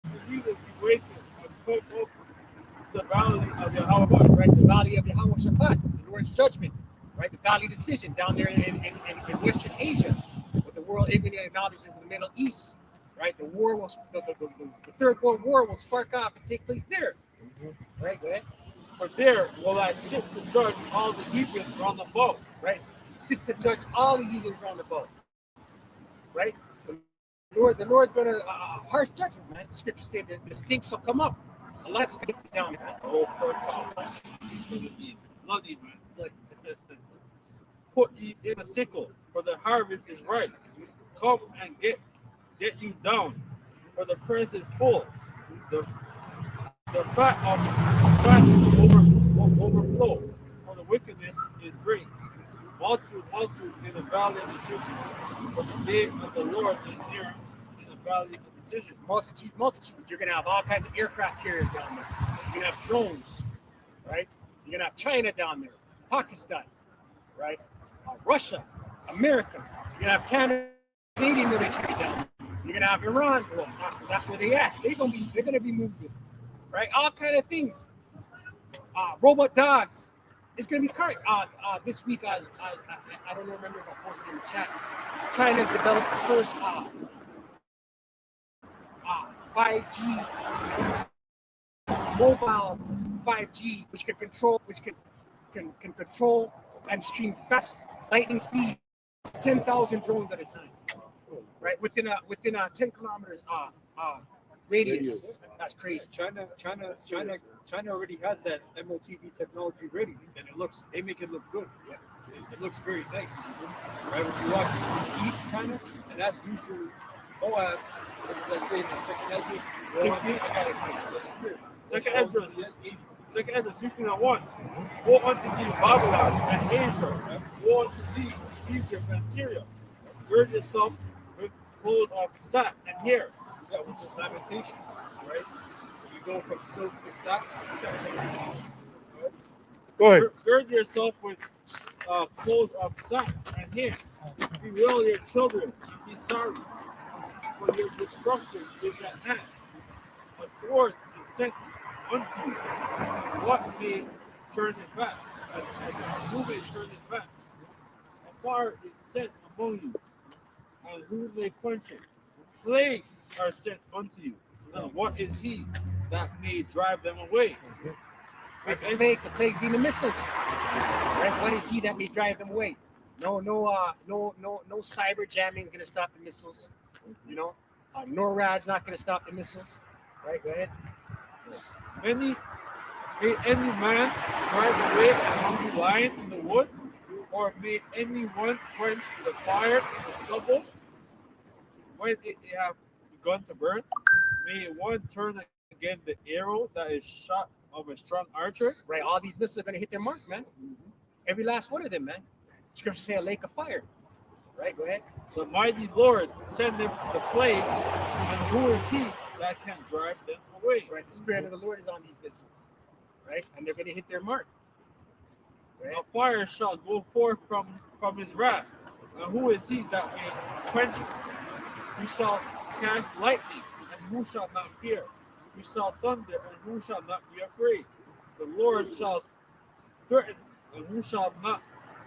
the heathens be wakened and come up to the valley of Yahweh. right? The valley of Yahweh Shabbat, the Lord's judgment, right? The valley decision down there in Western Asia, what the world even acknowledges as the Middle East, right? The war will, the Third World War will spark off and take place there, right? Go ahead. For there will I sit to judge all the heathens round about. Right? Sit to judge all the heathens round about. Right? The Lord's going to harsh judgment, man. The scripture said that the stink shall come up. A lot is going to come down, man. Oh, fertile place. He's going to be bloody, man. Like, put ye in a sickle, for the harvest is ripe. Come and get you down, for the press is full. The fat will overflow, for the wickedness is great. Multitude in the valley of decision. For the day of the Lord is near in the valley of decision. Multitude. You're going to have all kinds of aircraft carriers down there. You're going to have drones, right? You're going to have China down there, Pakistan, right? Russia, America. You're going to have Canadian military down there. You're going to have Iran. Well, that's where they at. They're going to be moving, right? All kind of things. Robot dogs. It's going to be current. This week, I don't remember if I posted in the chat. China's developed the first 5G mobile 5G, which can control and stream fast lightning speed, 10,000 drones at a time, right? Within a 10 kilometers radius. That's crazy. China already has that MOTV technology ready, and they make it look good. Yeah. It looks very nice. Right when you watch East China, and that's due to Moab. As I say in the second Ezra 16, I got it. Second Ezra 16:1. Go unto thee Babylon and Asia, go unto thee Egypt and Syria. Gird yourself with clothes of sack and hair. Yeah, which is lamentation, right? You go from silk to sack. Go ahead. Gird yourself with clothes of sack and hair. Bewail your children and be sorry, for your destruction is at hand. A sword is sent unto you. What may turn it back? Who may turn it back? A fire is sent among you, and who may quench it? Plagues are sent unto you. Now, what is he that may drive them away? The plagues being the missiles. Right? What is he that may drive them away? No cyber jamming is gonna stop the missiles. You know, NORAD's not gonna stop the missiles. Right? Go ahead. May any man drive away a hungry lion in the wood, or may anyone quench the fire in the stubble when it have begun to burn? May one turn again the arrow that is shot of a strong archer? Right? All these missiles are gonna hit their mark, man. Every last one of them, man. Scripture say a lake of fire. Right? Go ahead. The mighty Lord send them the plagues, and who is he that can drive them away? Right? The Spirit of the Lord is on these missiles. Right? And they're going to hit their mark. Right? A fire shall go forth from his wrath, and who is he that may quench it? He shall cast lightning, and who shall not fear? He shall thunder, and who shall not be afraid? The Lord shall threaten, and who shall not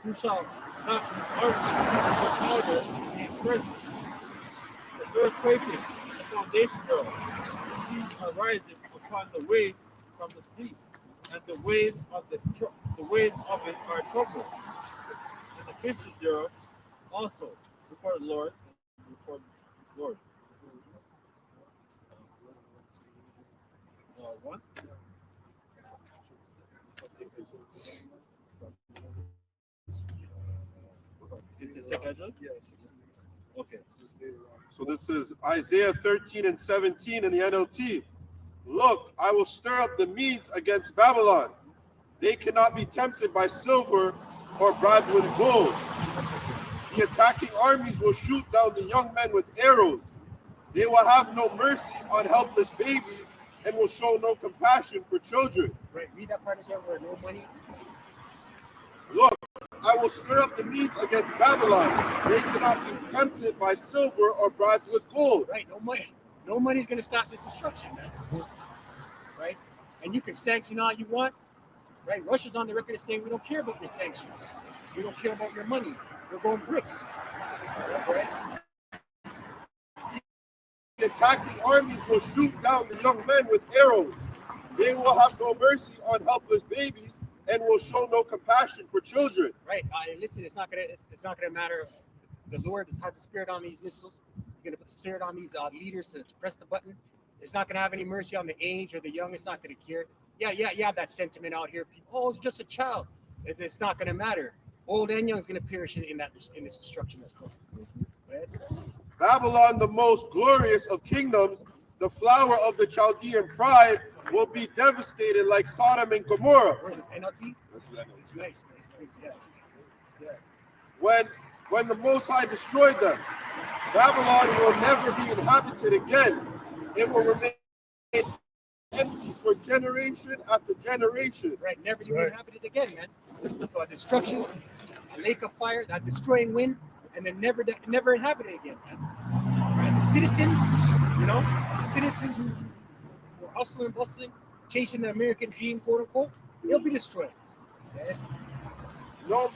be hardened in his presence. The earth quaking, the foundation thereof, the seas are rising upon the waves from the deep. and the ways of it are troubled, and the fishes thereof also before the Lord, before the Lord. One. Is it second Ezra? Yeah, Okay. So this is Isaiah 13 and 17 in the NLT. Look, I will stir up the Medes against Babylon. They cannot be tempted by silver or bribed with gold. The attacking armies will shoot down the young men with arrows. They will have no mercy on helpless babies and will show no compassion for children. Right, read that part again where no money. Look, I will stir up the Medes against Babylon. They cannot be tempted by silver or bribed with gold. Right, no money. No money's going to stop this destruction, man. Right? And you can sanction all you want. Right? Russia's on the record as saying we don't care about your sanctions. We don't care about your money. We're going bricks. Right? The attacking armies will shoot down the young men with arrows. They will have no mercy on helpless babies and will show no compassion for children. Right. Listen, it's not gonna matter. The Lord has the spirit on these missiles. You're gonna put the spirit on these leaders to press the button. It's not gonna have any mercy on the age or the young. It's not gonna care. Yeah, you have that sentiment out here. People, oh, it's just a child. It's not gonna matter. Old and young is gonna perish in this destruction that's coming. Right? Babylon, the most glorious of kingdoms, the flower of the Chaldean pride, will be devastated like Sodom and Gomorrah. Where's this NLT? This is It's nice, man. Yes. when the Most High destroyed them. Babylon will never be inhabited again. It will remain empty for generation after generation. Right, never to be inhabited again, man. So a destruction, a lake of fire, that destroying wind, and then never inhabited again, man. Right, the citizens, the citizens who were hustling and bustling, chasing the American dream, quote unquote, they'll be destroyed. Okay? No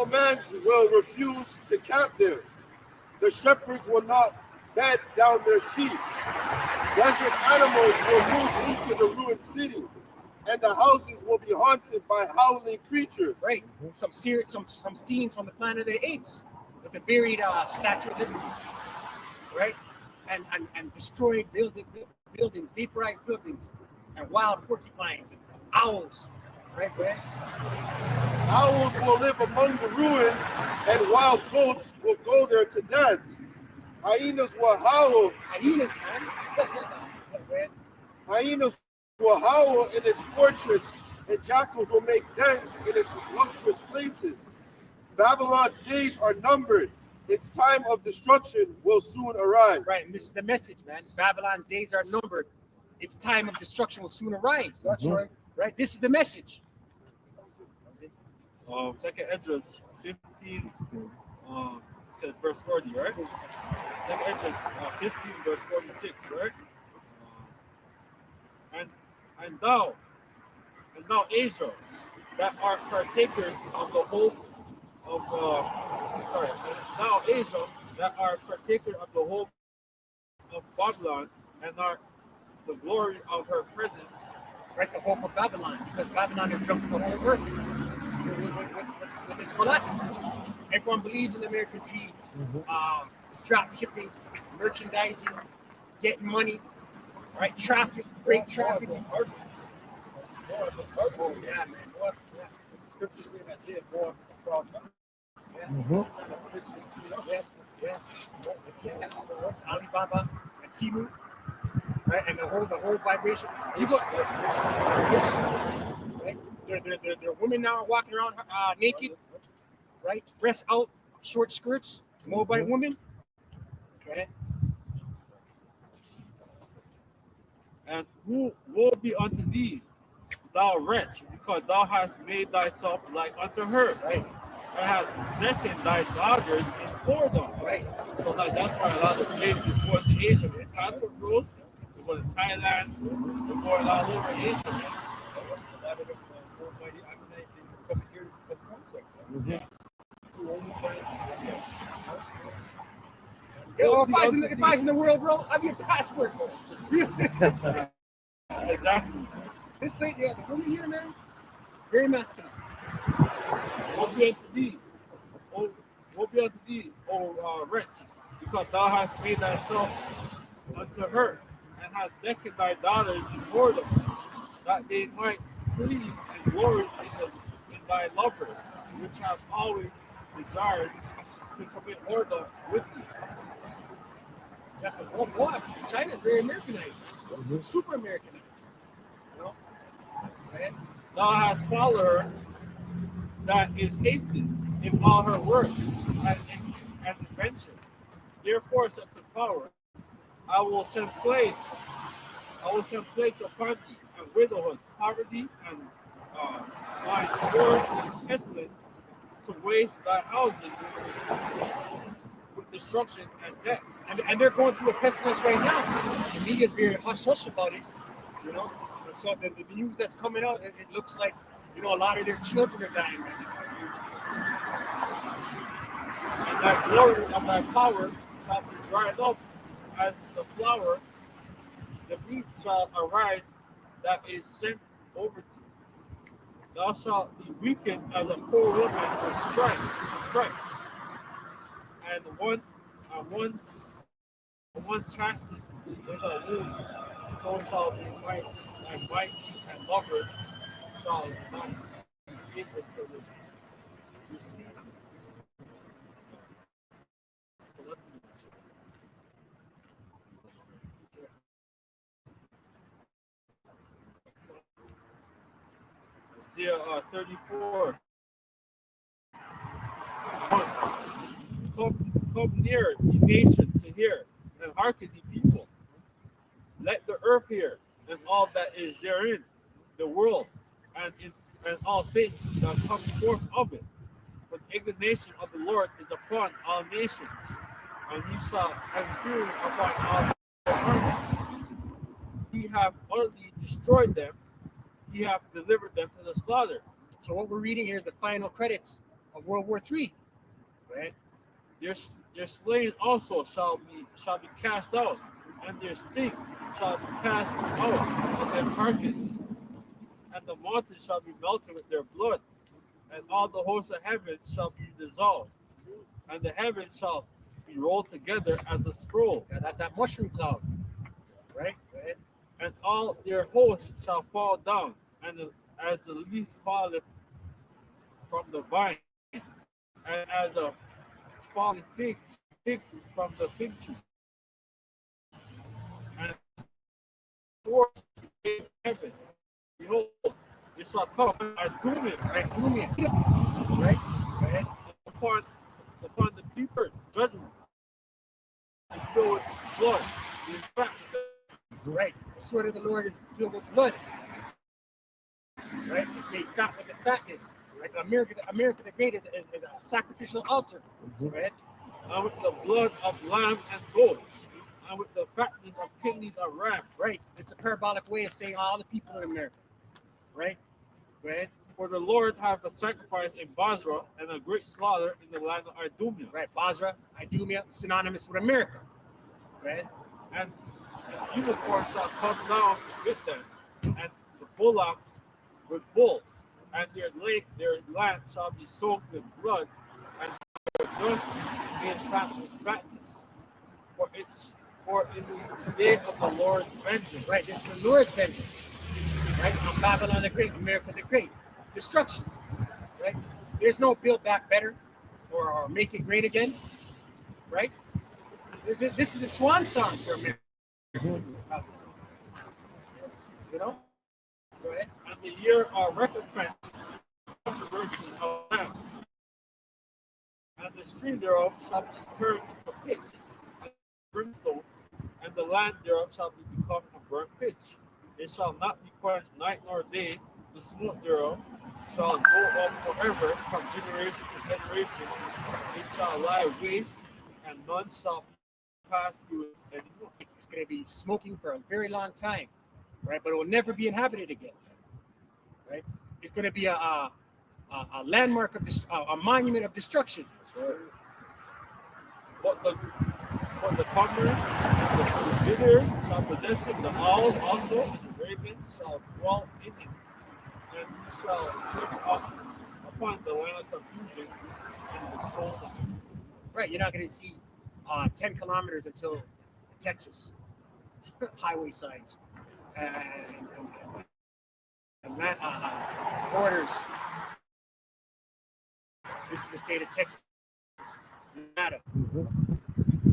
man will refuse to camp there. The shepherds will not bed down their sheep. Desert animals will move into the ruined city, and the houses will be haunted by howling creatures. Right, some scenes from the Planet of the Apes with the buried Statue of Liberty, right, and destroyed buildings, vaporized buildings, and wild porcupines and owls. Right. Owls will live among the ruins, and wild goats will go there to dance. Hyenas will howl. Hyenas, man. Hyenas will howl in its fortress, and jackals will make dens in its luxurious places. Babylon's days are numbered. Its time of destruction will soon arrive. Right, and this is the message, man. Babylon's days are numbered. Its time of destruction will soon arrive. That's right. Right, this is the message. Second Esdras 15, said verse 40, right? Second Esdras 15, verse 46, right? And thou, Asia, that are partakers of the hope of, and thou, Asia, that are partakers of the hope of Babylon, and are the glory of her presence. Right, the hope of Babylon, because Babylon has jumped the whole earth with its philosophy. Everyone believes in the American dream, drop shipping, merchandising, getting money, right? Traffic, great traffic. Oh yeah, man. Scriptures say that they more fraud. Alibaba and Temu, right? And the whole vibration. You go, right? There are women now walking around naked, right? Breasts out, short skirts, Moabite women. Okay. And who will be unto thee, thou wretch, because thou hast made thyself like unto her, Right. and hast reckoned thy daughters in whoredom. Right. So that's why a lot of James before to Asia, when passport rules, they go to Thailand, before a lot over Asia. A lot of them almighty Ammonite, they come here to become homosexual. Yo, if I was in the world, bro, I'd be a passport. Exactly. This place, yeah, the women here, man, very masculine. What be unto thee, O wretch, because thou hast made thyself unto her, and hast decked thy daughters in whoredom, that they might please and glory in thy lovers, which have always desired to commit whoredom with thee. That's a whole boy. China's very Americanized, super Americanized. You know, right? Thou hast followed her that is hasty in all her works and invention. Therefore, said the power, I will send plagues. I will send plagues upon thee, and widowhood, poverty, and by sword and pestilence to waste thy houses with destruction and death. And they're going through a pestilence right now. The media's very hush hush about it, you know. And so the news that's coming out, it looks like, you know, a lot of their children are dying right now. And thy glory of thy power shall be dried up as the flower, the meat shall arise that is sent over thee. Thou shalt be weakened as a poor woman with stripes, and one chastened with a wound. So shall be might, and might and lovers shall not be able to receive. So let me Isaiah 34. Come near, ye nation, to hear, and hearken, ye people. Let the earth hear, and all that is therein, the world, and all things that come forth of it. For the indignation of the Lord is upon all nations, and he shall have fury upon all the armies. He hath utterly destroyed them, he hath delivered them to the slaughter. So what we're reading here is the final credits of World War III, right? Their slain also shall be cast out, and their stink shall be cast out of their carcass, and the mountains shall be melted with their blood, and all the hosts of heaven shall be dissolved, and the heavens shall be rolled together as a scroll. Yeah, that's that mushroom cloud, right? Right? And all their hosts shall fall down, and as the leaf falleth from the vine, and as a falling fig from the fig tree. And towards heaven, behold, it shall come Idumea, Right? Right? upon the people's judgment, is filled with blood, is fat with Right. The sword of the Lord is filled with blood. Right? It's made fat with the fatness. Like America the Great is a sacrificial altar. Right? and with the blood of lambs and goats, and with the fatness of kidneys of rams. Right. It's a parabolic way of saying all the people in America. Right? Right? For the Lord hath a sacrifice in Basra, and a great slaughter in the land of Idumea. Right. Basra, Idumea, synonymous with America. Right? And the unicorn shall come down with them, and the bullocks with bulls, and their land shall be soaked with blood, and their dust made fat with fatness. For it is the day of the Lord's vengeance. Right. This is the Lord's vengeance. Right? On Babylon the Great, America the Great. Destruction. Right? There's no build back better or make it great again. Right? This is the swan song for America. You know? Go ahead. And the year of recompense, controversy of land, and the stream thereof shall be turned into pit, and brimstone, and the land thereof shall be become a burnt pitch. It shall not be quenched night nor day, the smoke thereof shall go up forever from generation to generation. It shall lie waste, and none shall pass through it anymore. It's going to be smoking for a very long time, right? But it will never be inhabited again, right? It's going to be a landmark of a monument of destruction. But the comers and the diggers shall possess it, the owls also, and the ravens shall dwell in it, and he shall stretch up upon the land of confusion in the small land. Right, you're not going to see 10 kilometers until Texas highway signs and borders. This is the state of Texas. Nevada.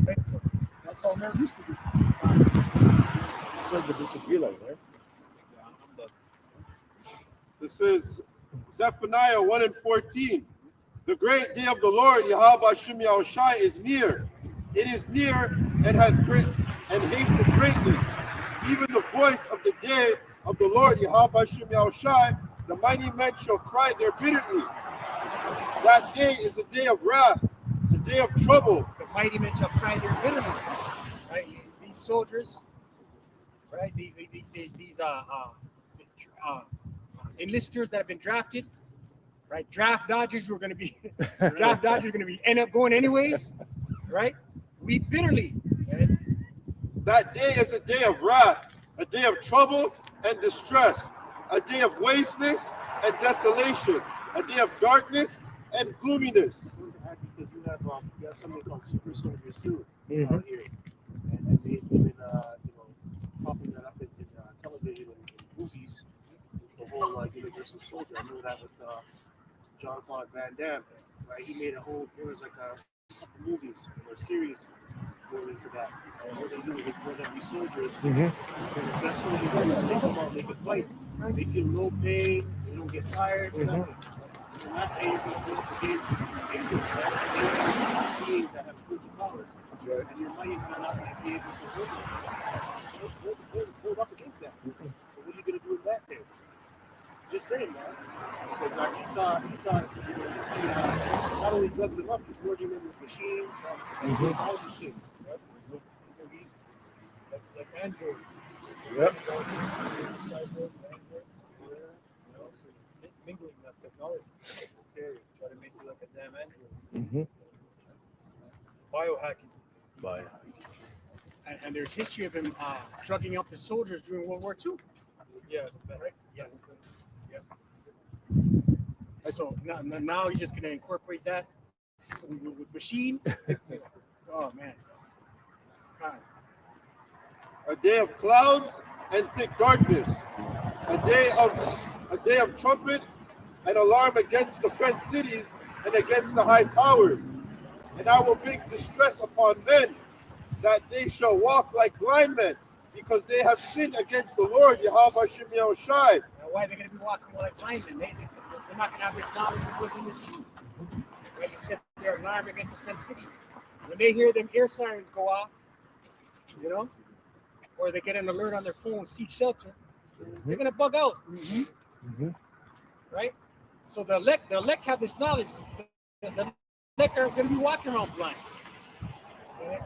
Right? That's how America used to be. So the book of Eli, right? This is Zephaniah 1 and 14. The great day of the Lord, Yahweh Shem Yahushai, is near. It is near and hath great and hasted greatly. Even the voice of the day of the Lord, Yahweh Shem Yahushai, the mighty men shall cry there bitterly. That day is a day of wrath, a day of trouble. The mighty men shall cry there bitterly. Right? These soldiers, right? These enlisters that have been drafted, right? Draft dodgers who are going to be end up going anyways, right? Weep bitterly. Right? That day is a day of wrath, a day of trouble and distress, a day of wasteness and desolation, a day of darkness and gloominess. Because you have something called super soldiers too out here, and they've been popping that up in television and movies. The whole Universal Soldier. I know that with Jean-Claude Van Damme, right? He made there was like a couple movies or series going into that. And what they do is they drug up these soldiers. And the best soldiers ever, they come out, they can fight. They feel no pain, they don't get tired, nothing. And that day you're going to go up against angels, right? Beings that have spiritual powers. And your mind is not going to be able to hold up against that. So what are you going to do in that day? Just saying, man. Because he saw not only drugs them up, he's merging them with machines, all these things. Right? Like androids. Yep. So mingling that technology. Okay, try to make you like a damn android. Biohacking. And there's history of him drugging up the soldiers during World War II. Yeah, Right? Yeah. So now he's just going to incorporate that with machine. Oh man. God. A day of clouds and thick darkness, a day of trumpet and alarm against the fenced cities and against the high towers. And I will bring distress upon men, that they shall walk like blind men, because they have sinned against the Lord, Yahweh Shem Yahushai. Now, why are they going to be walking like blind men? They're not going to have this knowledge of what's in this truth. They can set their alarm against the fenced cities. When they hear them air sirens go off, or they get an alert on their phone, seek shelter, they're going to bug out. Right? So the elect have this knowledge. The elect are going to be walking around blind. Right?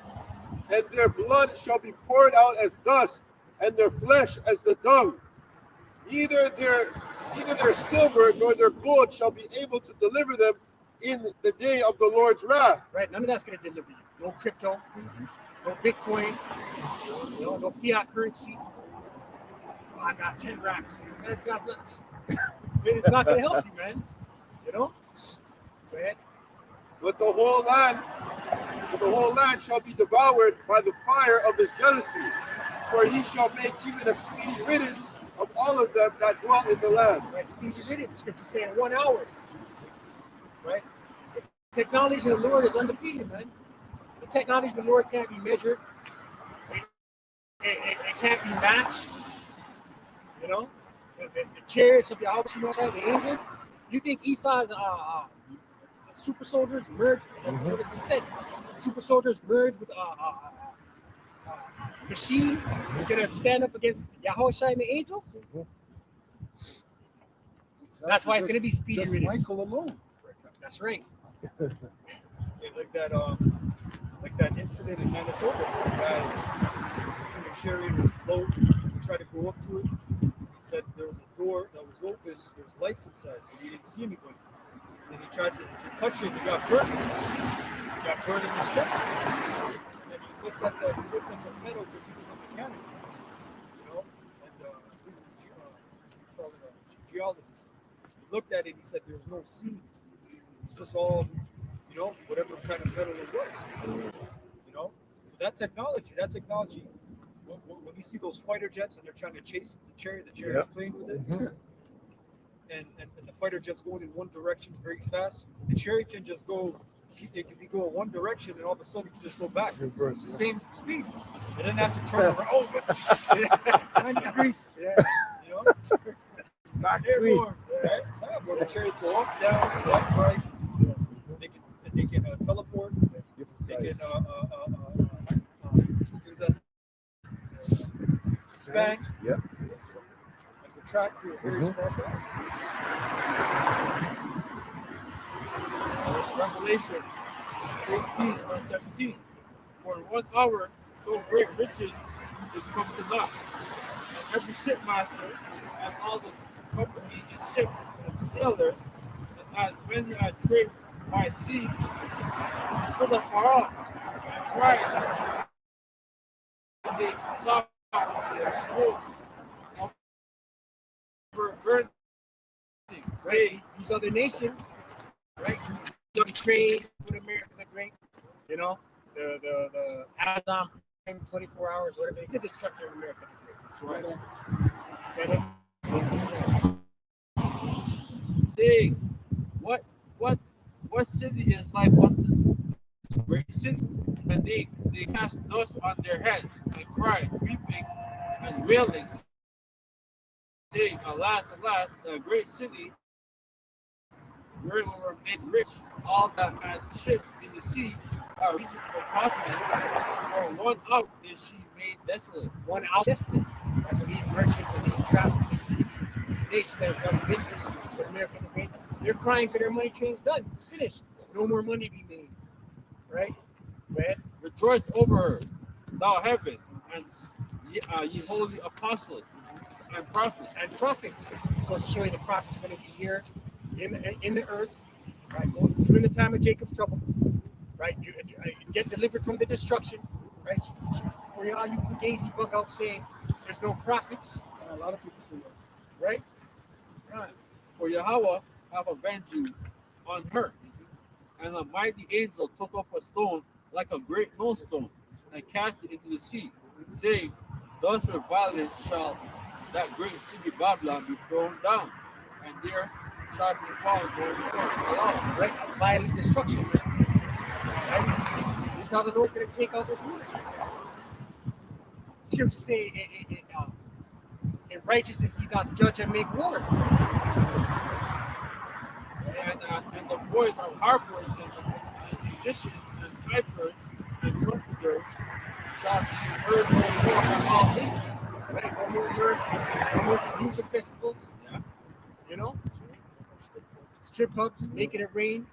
And their blood shall be poured out as dust, and their flesh as the dung. Neither their silver nor their gold shall be able to deliver them in the day of the Lord's wrath. Right? None of that's going to deliver you. No crypto, no Bitcoin, no fiat currency. Oh, I got 10 racks. It's not going to help you, man. Go ahead. But the whole land shall be devoured by the fire of his jealousy, for he shall make even a speedy riddance of all of them that dwell in the land. Right, speedy riddance. Scripture saying 1 hour. Right? The technology of the Lord is undefeated, man. The technology of the Lord can't be measured. It can't be matched. The chariots of Yahweh, the angels. You think Esau's super soldiers merged? What it said? Super soldiers merged with machine is going to stand up against Yahweh and the angels? That's why it's going to be speedy Just riddance. Michael alone. That's right. Yeah, like that incident in Manitoba. The guy seen a chariot with a boat. He tried to go up to it. He said there was a door that was open. There was lights inside, but he didn't see anybody. And then he tried to touch it. He got burnt. He got burned in his chest. And then he looked at the metal because he was a mechanic. And realities. He looked at it and he said there was no seams. It's just all, whatever kind of metal it was. So that technology, when you see those fighter jets and they're trying to chase the chariot is playing with it, and the fighter jet's going in one direction very fast, the chariot can just go. It can be going one direction, and all of a sudden it can just go back. It's the same speed. It doesn't have to turn around. Oh, 90 degrees. Yeah. Back Airborne. Right? Yeah, where the chariot go up, down, left, right. They can teleport. They can expand. Yep. And contract to a very small size. Revelation 18 or 17. For 1 hour, so great riches is come to naught. And every shipmaster and all the company and ships and sailors, and as many as trade by sea, stood up far off and cried. And they saw the smoke over burning, saying, These other nations, right? Ukraine, with America the Great, the Amazon 24 hours, whatever they did destruction of America the Great. saying, what city is like unto this great city? And they cast dust on their heads and cried, weeping and wailing, saying, alas, alas, the great city where we were made rich, all that had shipped in the sea are reasonable costliness, for 1 hour is she made desolate. 1 hour desolate. So these merchants and these traffickers, these nations that have done business with America the Great, they're crying for their money train's done. It's finished. No more money to be made. Right? Go ahead. Rejoice over her, thou heaven, and ye holy apostles and prophets. And prophets. It's supposed to show you the prophets are going to be here in the earth, right? During the time of Jacob's trouble, right? You get delivered from the destruction, right? For all you fugazi bug out saying there's no prophets. A lot of people say that. Right? Right. For Yahweh have avenged you on her. And a mighty angel took up a stone like a great millstone and cast it into the sea, saying, thus with violence shall that great city Babylon be thrown down, and there shall be found no return. Right? A violent destruction, right? This is how the Lord's going to take out this rulers. Scripture say in righteousness he doth judge and make war. And the voice of harpers and musicians and pipers and trumpeters shall be heard no more in all things. Right? No more music festivals. Yeah. Strip clubs, making it rain.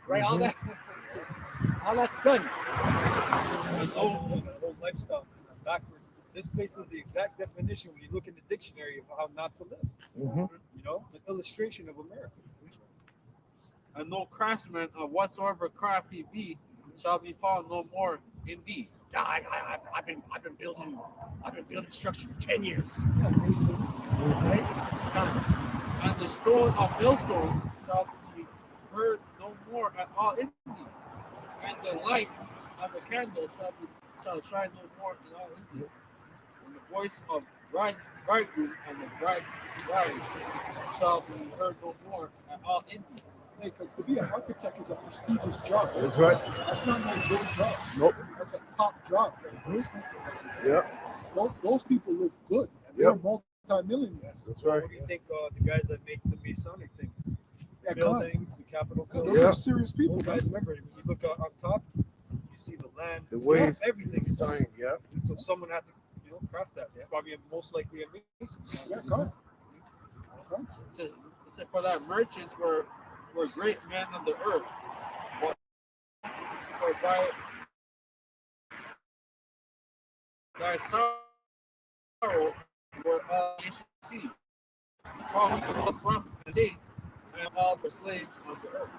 Right? All that's done. The whole lifestyle backwards. This place is the exact definition when you look in the dictionary of how not to live. The illustration of America. And no craftsman of whatsoever craft he be shall be found no more in thee. I've been building structure for 10 years. Masons. Right? And the stone of millstone shall be heard no more at all in thee. And the light of a candle shall shine no more in all in thee. And the voice of bridegroom and the bride shall be heard no more at all in thee. Because to be an architect is a prestigious job. That's right. That's not my job. Nope. That's a top job. Yeah. Those people live good. They're multi-millionaires. That's right. What do you think the guys that make the Masonic thing? Yeah, Buildings, the Capitol those buildings. are serious people. Those guys, remember, when you look on top, you see the land, The stuff, ways everything. It's just- signed, yeah. So someone had to, craft that. Yeah. Probably most likely a Mason. Yeah, come It says for that merchants were great men of the earth. For by thy sorrow were all nations see. From the states and all the slaves of the earth.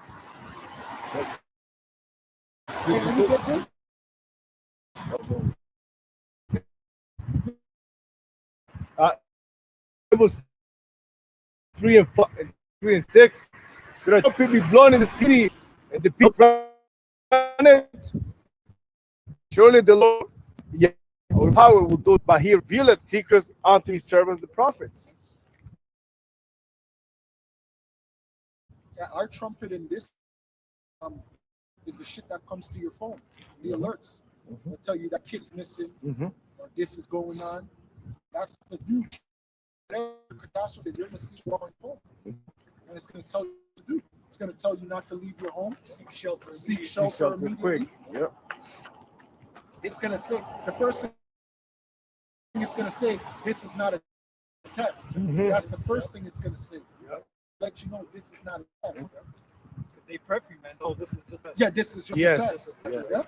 It was 3 and 4, and 3 and 6. The trumpet be blown in the city, and the people run it. Surely the Lord, yeah, our power will do it, but he revealeth secrets unto his servants, the prophets. Yeah, our trumpet in this is the shit that comes to your phone, the alerts. They'll tell you that kid's missing, or this is going on. That's the huge catastrophe. You're gonna see your phone, and it's gonna tell you what to do. It's gonna tell you not to leave your home, seek shelter immediately. Quick. Yep. It's gonna say the first thing it's gonna say, this is not a test. That's the first thing it's gonna say. Let you know this is not a test. Because they prep you, man. Oh, this is just a Yeah, this is just Yes. a test. Yes. Yep.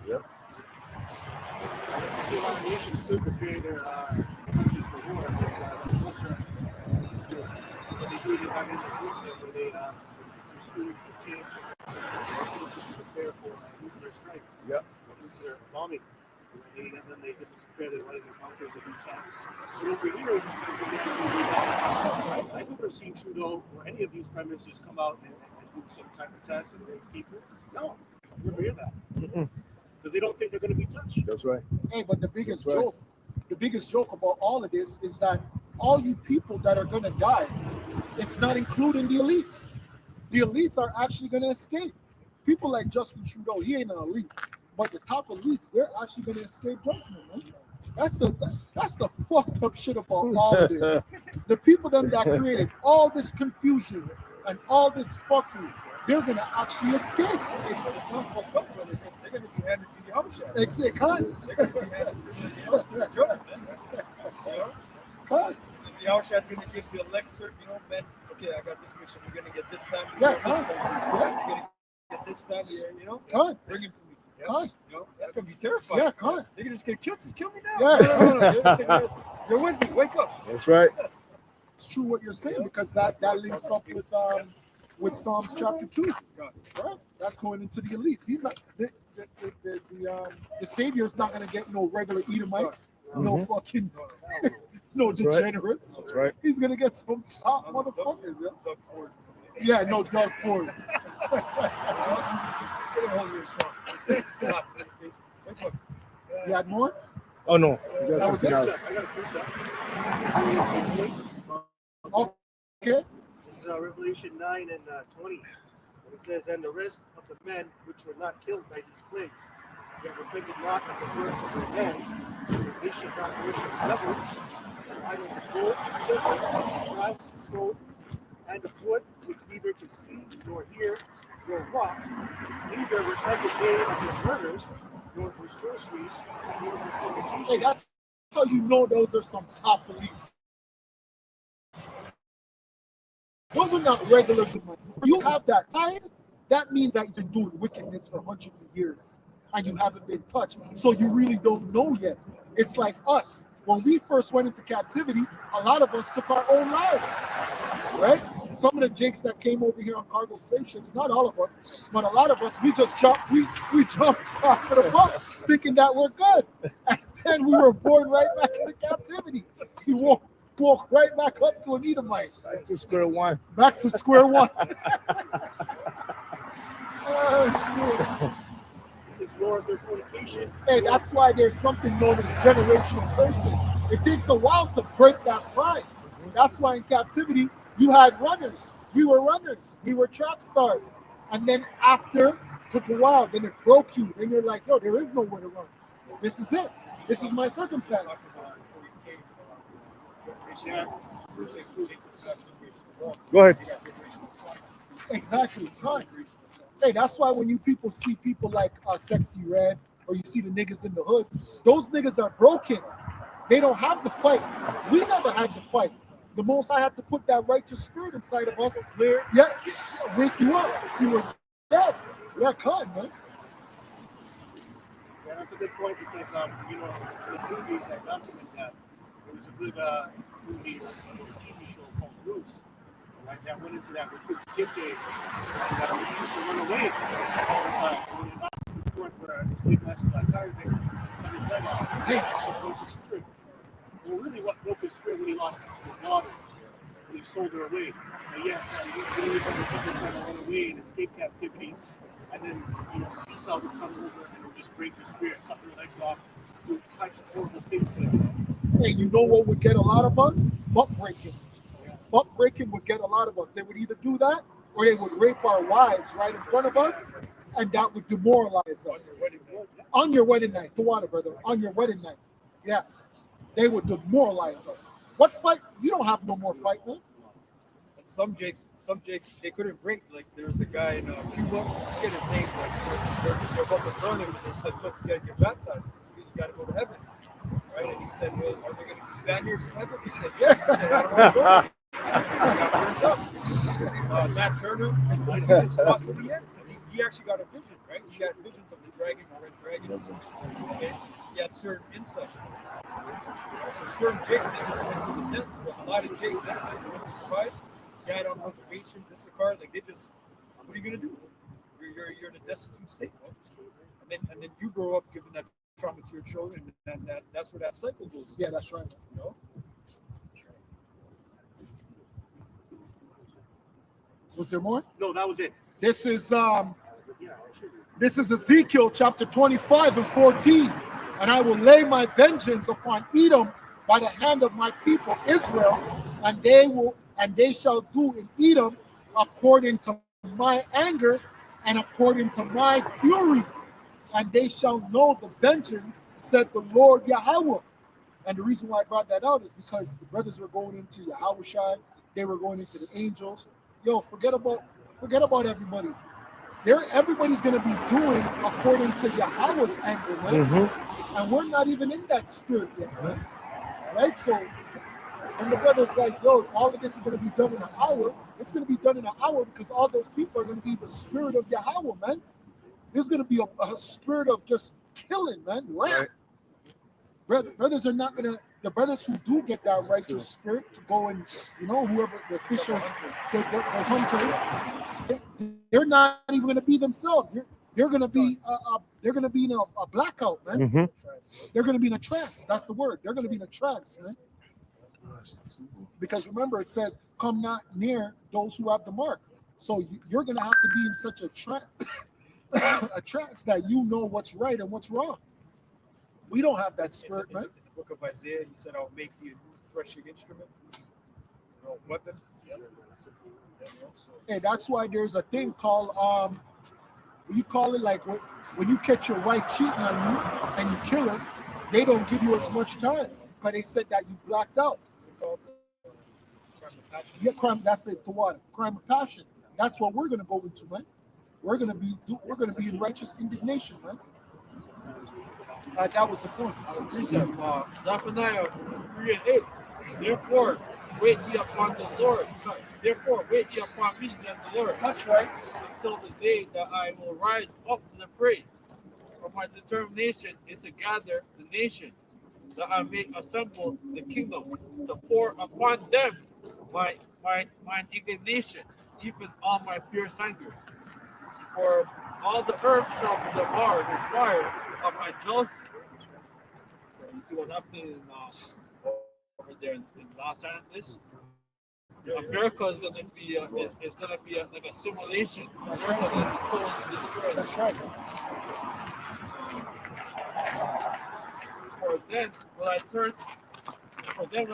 Yep. See a lot of nations still prepare their countries for war. Russia, what they do is they have an agreement where they teach their students, their kids, their citizens to prepare for nuclear strike, Yep. nuclear bombing. And then they get to prepare their running their bunkers and do tests. But over here, I've never seen Trudeau or any of these prime ministers come out and do some type of test and bring people. No, I've never heard that. Because they don't think they're going to be touched. That's right. Hey, but the biggest That's right. joke about all of this is that all you people that are gonna die, it's not including the elites. The elites are actually gonna escape. People like Justin Trudeau, he ain't an elite, but the top elites, they're actually gonna escape judgment, man. That's the fucked up shit about all of this. The people them that created all this confusion and all this fuckery, they're gonna actually escape. It's not fucked up, brother. They're going to be handed to the Yahushua. They can't. They're going to be handed to the judgment, man. You know? Can't. The Yahushua is going to give you a lecture, you know, man. Okay, I got this mission. You're going to get this family. Yeah, this family. You're going to get this family, you know. Can't. Bring him to me. Can't. You know, that's going to be terrifying. Yeah, can't. They're just going to kill. Just kill me now. Yeah. You're with me. Wake up. That's right. It's true what you're saying because that links up with Psalms chapter 2. Right? That's going into the elites. He's not the Savior's not gonna get no regular Edomites, no fucking no That's right. degenerates. That's right. He's gonna get some top motherfuckers. Yeah, Doug Ford. yeah, no Doug Ford. Get a hold of yourself. Wake up. You had more? Oh no. You That got was something it? else. I got a precept. Okay. This is Revelation 9 and 20. It says, and the rest of the men which were not killed by these plagues, yet repented not of the works of their hands, that they should not worship devils, and idols of gold and silver, and brass and stone, and of wood, which neither can see, nor hear, nor walk, neither repented they of their murders, nor their sorceries, nor their Hey, fornication. that's how you know those are some top elites. Those are not regular demons. You have that kind, that means that you've been doing wickedness for hundreds of years and you haven't been touched. So you really don't know yet. It's like us. When we first went into captivity, a lot of us took our own lives. Right? Some of the jakes that came over here on cargo slave ships, not all of us, but a lot of us, we just jumped, we jumped off of the boat thinking that we're good. And we were born right back into captivity. We walk right back up to an Edomite. Back to square one. Back to square one. Oh, This is nor of their fornication. shit. Hey, that's why there's something known as generational cursing. It takes a while to break that pride. That's why in captivity, you had runners. We were runners. We were track stars. And then after, took a while, then it broke you. Then you're like, yo, there is nowhere to run. This is it. This is my circumstance. Go ahead. Exactly. Right. Hey, that's why when you people see people like Sexy Red or you see the niggas in the hood, those niggas are broken. They don't have to fight. We never had to fight. The most I had to put that righteous spirit inside of us, clear, yeah, wake you up. You were dead. Yeah, cut, man. Yeah, that's a good point because you know, there's movies that document that. There was a good movie, TV show called Roots, right? That went into that with Kinte, and we used to run away all the time. When it got to the point where the slave master got tired of it, cut his leg off. He actually broke his spirit. Well, really, what broke his spirit when he lost his daughter? When they sold her away. But yes, you always have the people trying to run away and escape captivity, and then Esau would come over and would just break your spirit, cut your legs off, do types of horrible things to them. Hey, you know what would get a lot of us? Buck breaking. Buck breaking would get a lot of us. They would either do that or they would rape our wives right in front of us, and that would demoralize us. On your wedding night, the water, brother. On your wedding night. Yeah. They would demoralize us. What fight? You don't have no more fight, man. Some jakes, they couldn't break. Like there was a guy in Cuba, I forget his name, but they're about to burn him, and they said, "Look, you gotta get baptized because you gotta go to heaven." Right? And he said, "Well, are there gonna be Spaniards in heaven?" He said, "Yes." He said, "I don't want to go." Matt Turner, he just fought to the end because he actually got a vision, right? He had visions of the dragon, the red dragon. Okay? He had certain insight. So certain jakes, they just went to the death. But a lot of jakes, they went to survive. Died on reservation, disregard. Like they just, what are you gonna do? You're in a destitute state, right? And then you grow up giving that trauma to your children, and that's where that cycle goes. Yeah, that's right. You know? Was there more? No, that was it. This is Ezekiel chapter 25 and 14. And I will lay my vengeance upon Edom by the hand of my people Israel, and they shall do in Edom according to my anger and according to my fury, and they shall know the vengeance, said the Lord Yahweh. And the reason why I brought that out is because the brothers were going into Yahushai, they were going into the angels. Yo, forget about everybody. Everybody's gonna be doing according to Yahweh's anger, man. And we're not even in that spirit yet, man. Right? So when the brother's like, yo, all of this is gonna be done in an hour, it's gonna be done in an hour because all those people are gonna be the spirit of Yahweh, man. There's gonna be a spirit of just killing, man. Right. Brothers are not gonna. The brothers who do get that righteous spirit to go and, whoever the officials, the hunters, they're not even going to be themselves. They're going to be in a blackout, man. They're going to be in a trance. That's the word. They're going to be in a trance, man. Because remember, it says, "Come not near those who have the mark." So you're going to have to be in such a trance that you know what's right and what's wrong. We don't have that spirit, man. Book of Isaiah, he said, "I'll make you a new threshing instrument, weapon." Hey, that's why there's a thing called you call it like when you catch your wife cheating on you and you kill her, they don't give you as much time because they said that you blacked out. Yeah, crime. That's it. The what? Crime of passion. That's what we're gonna go into, man. We're gonna be in righteous indignation, man. That was the point. Zephaniah 3:8. Therefore, wait ye upon the Lord. Therefore, wait ye upon me, said the Lord. That's right. Until the day that I will rise up to the fray. For my determination is to gather the nations, that I may assemble the kingdom, to pour upon them my indignation, even all my fierce anger. For all the earth shall be devoured with fire of my jealousy. So you see what's happening over there in Los Angeles? America is going to be like a simulation. America is going to be totally destroyed. That's right. For then will I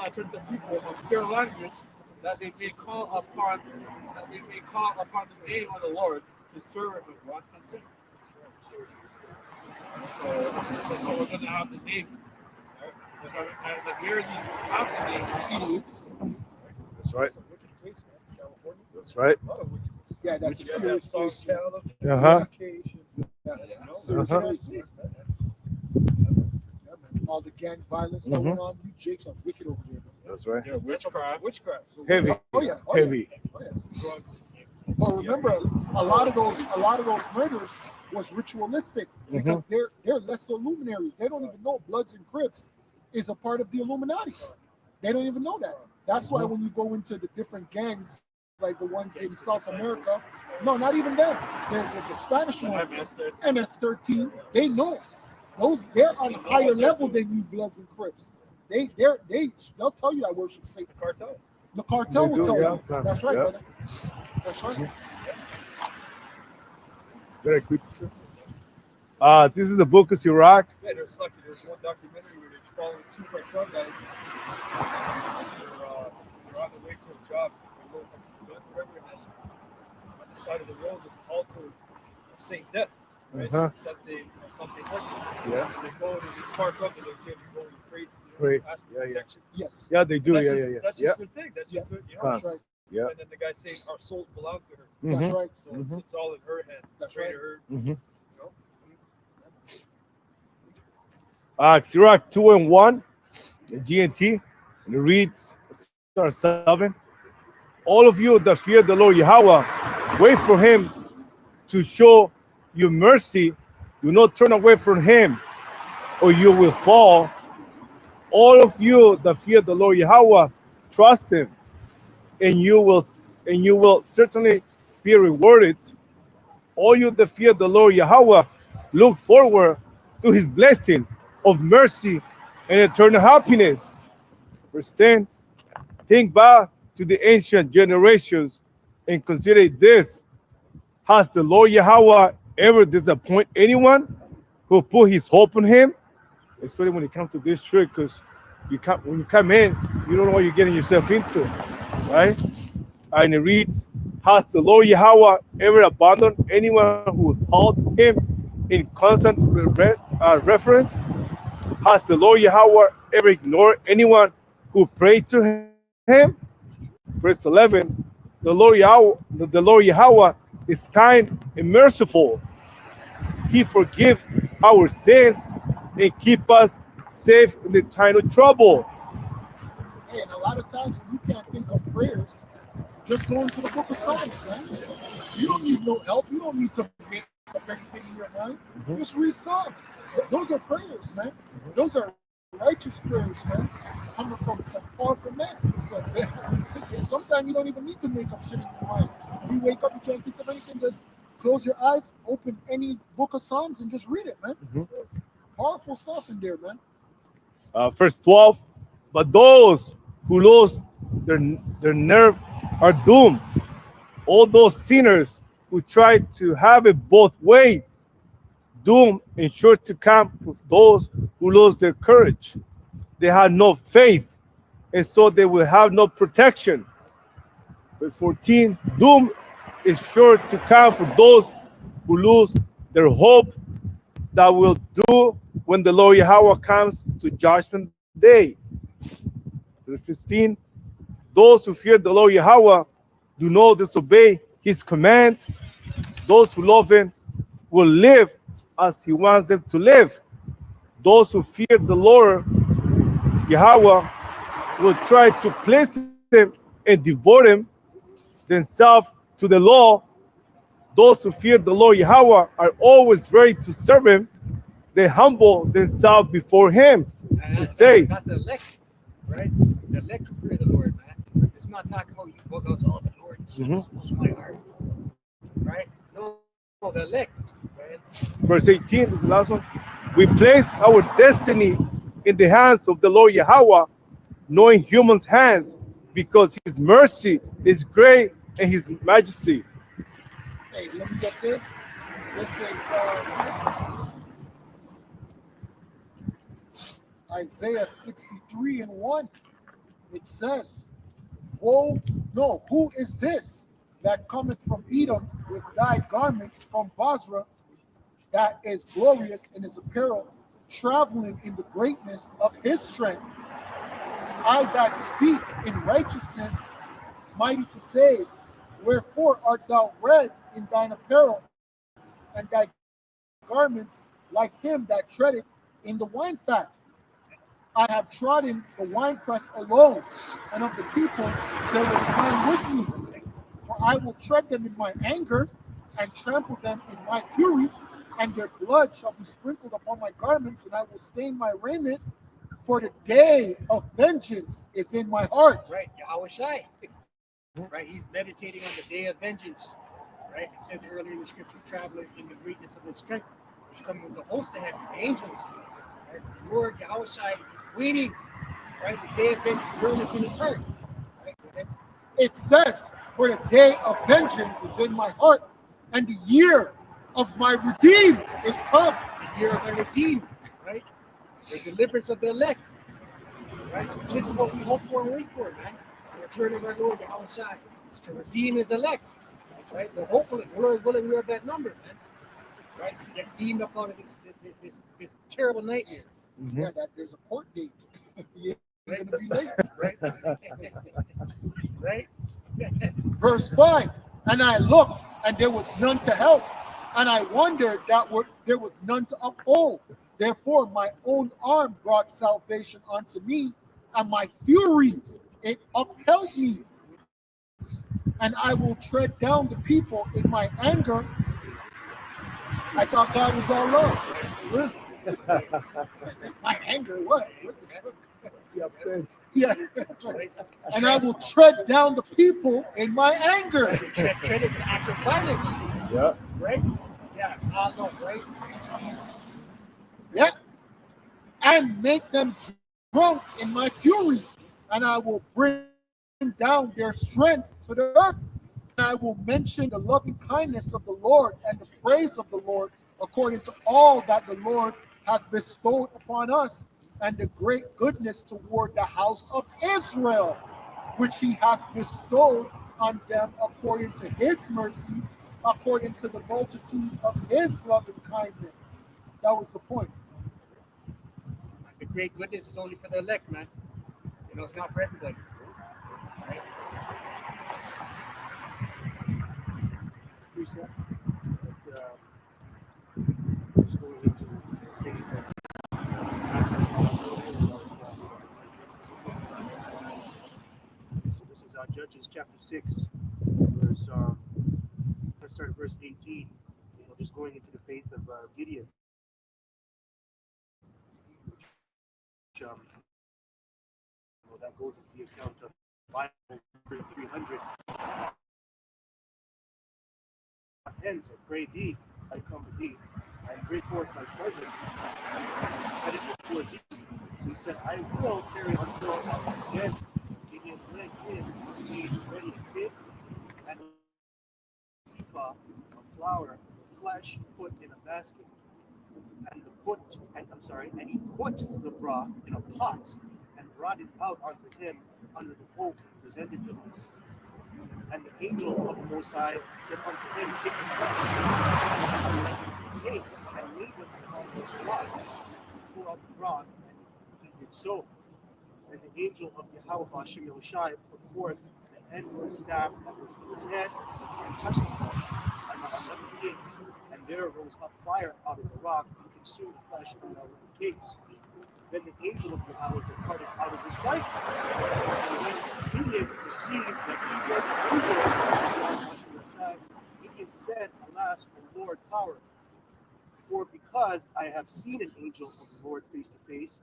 turn the people of their language, that they may call upon the name of the Lord to serve him with one consent. So we're going to have the name. And here you have the name. Idiots. That's right. That's right. Yeah, that's a serious place. Uh-huh. Serious place. All the gang violence that went on, you jakes are wicked over there. That's right. Yeah, witchcraft. Heavy. Oh yeah. Heavy. Oh, yeah. But remember, a lot of those murders was ritualistic because they're lesser luminaries. They don't even know Bloods and Crips is a part of the Illuminati. They don't even know that. That's why when you go into the different gangs, like the ones in South America, no, not even them. The Spanish ones, MS-13, they know. They're on a higher level than you Bloods and Crips. They'll tell you I worship Satan. Cartel. The cartel They will do, tell yeah. you. That's right, Yeah. brother. That's right. Very quick. Sir. This is the book of Sirach. Yeah, there's one documentary where they're following two cartel guys. They're on the way to a job. They're going up the river, and on the side of the road is an altar of Saint Death. Right? Uh-huh. Something like that. Yeah. They go and they park up and they're going crazy. Right. Ask for Yeah, yeah. protection. Yes. Yeah, they do. That's Yeah, just, yeah, yeah. That's Yeah. just their thing. That's just their, That's right. Yeah. And then the guy saying our souls belong to her. That's Mhm. right. So it's all in her hands. That's Pray right. to her. Mhm. You know? Sirach 2:1, GNT, and it reads, Star 7. All of you that fear the Lord Yahweh, wait for him to show you mercy. Do not turn away from him, or you will fall. All of you that fear the Lord Yahweh, trust him, and you will certainly be rewarded. All you that fear the Lord Yahweh, look forward to his blessing of mercy and eternal happiness. Verse 10, think back to the ancient generations and consider this. Has the Lord Yahweh ever disappointed anyone who put his hope in him? Especially when it comes to this trick, because when you come in, you don't know what you're getting yourself into, right? And it reads, has the Lord Yahweh ever abandoned anyone who called him in constant reference? Has the Lord Yahweh ever ignored anyone who prayed to him? Verse 11, the Lord Yahweh is kind and merciful. He forgives our sins and keep us safe in the time of trouble. Hey, and a lot of times when you can't think of prayers, just go into the book of Psalms, man. You don't need no help. You don't need to make up everything in your mind. Just read Psalms. Those are prayers, man. Those are righteous prayers, man. Coming from some powerful men. So sometimes you don't even need to make up shit in your mind. You wake up, you can't think of anything, just close your eyes, open any book of Psalms, and just read it, man. Powerful stuff in there, man. Verse 12, but those who lose their nerve are doomed. All those sinners who try to have it both ways, doom and sure to come with those who lose their courage. They have no faith, and so they will have no protection. Verse 14, doom is sure to come for those who lose their hope. That will do when the Lord Yahweh comes to judgment day. Verse 15, those who fear the Lord Yahweh do not disobey his commands. Those who love him will live as he wants them to live. Those who fear the Lord Yahweh will try to please him and devote him themselves to the law. Those who fear the Lord Yahweh are always ready to serve him. They humble themselves before him and say, that's the elect, right? The elect who fear the Lord, man. It's not talking about you go out to all the Lord Jesus knows my heart, right? No, the elect, right? Verse 18 is the last one. We place our destiny in the hands of the Lord Yahweh, knowing humans' hands, because his mercy is great and his majesty. Hey, let me get this. This is Isaiah 63:1. It says, who is this that cometh from Edom with thy garments from Basra, that is glorious in his apparel, traveling in the greatness of his strength? I that speak in righteousness, mighty to save. Wherefore art thou red in thine apparel, and thy garments like him that treadeth in the wine fat? I have trodden the winepress alone, and of the people there was none with me. For I will tread them in my anger, and trample them in my fury, and their blood shall be sprinkled upon my garments, and I will stain my raiment, for the day of vengeance is in my heart. Right, Yahweh Shai. Right, he's meditating on the day of vengeance. Right, it said earlier in the scripture, traveling in the greatness of his strength. He's coming with the host of heaven, the angels. Right, the Lord Yahweh Shai is waiting. Right, the day of vengeance burneth in his heart. Right, It says, for the day of vengeance is in my heart, and the year of my redeem is come. The year of the redeemed, right? The deliverance of the elect, right? This is what we hope for and wait for, man. The return of our Lord, Yahweh Shai, to redeem his elect, right? We're hopeful, the Lord is willing, we have that number, man. Right? To get beamed up out of this terrible nightmare. Yeah, that there's a court date. Yeah, you're gonna be late. Right? Right? Verse 5, and I looked, and there was none to help, and I wondered that there was none to uphold. Therefore, my own arm brought salvation unto me, and my fury, it upheld me. And I will tread down the people in my anger. I thought God was all love. My anger, what? Yeah. And I will tread down the people in my anger. Tread is an act of violence. Yeah. Right? Yeah. No, right? Yeah. And make them drunk in my fury. And I will bring down their strength to the earth. And I will mention the loving kindness of the Lord and the praise of the Lord according to all that the Lord hath bestowed upon us, and the great goodness toward the house of Israel, which he hath bestowed on them according to his mercies, according to the multitude of his loving kindness. That was the point. The great goodness is only for the elect, man. You know, it's not for everybody. Right? Precept. But, just going into faith so this is Judges chapter 6, verse let's start at verse 18. You know, just going into the faith of Gideon. Which, you know, that goes into the account of Bible 300. Hence, I pray thee, I come to thee, and bring forth my present, and set it before thee. He said, I will tarry until again. Gideon went in, made ready a pit, and a ephah of flour, the flesh put in a basket, and he put the broth in a pot, and brought it out unto him under the oak, and presented him. And the angel of the Most High said unto him, take the flesh, and let the cakes, and lay them upon this rock, and pour out the broth, and he did so. And the angel of Yahweh Shem Yahushai put forth the end of the staff that was in his hand, and touched the flesh, and the unleavened cakes, and there rose up fire out of the rock, and consumed the flesh and the unleavened cakes. Then the angel of Yahweh departed out of his sight. And when Gideon perceived that he was an angel of Yahweh, Gideon said, alas, O Lord, power, for because I have seen an angel of the Lord face to face.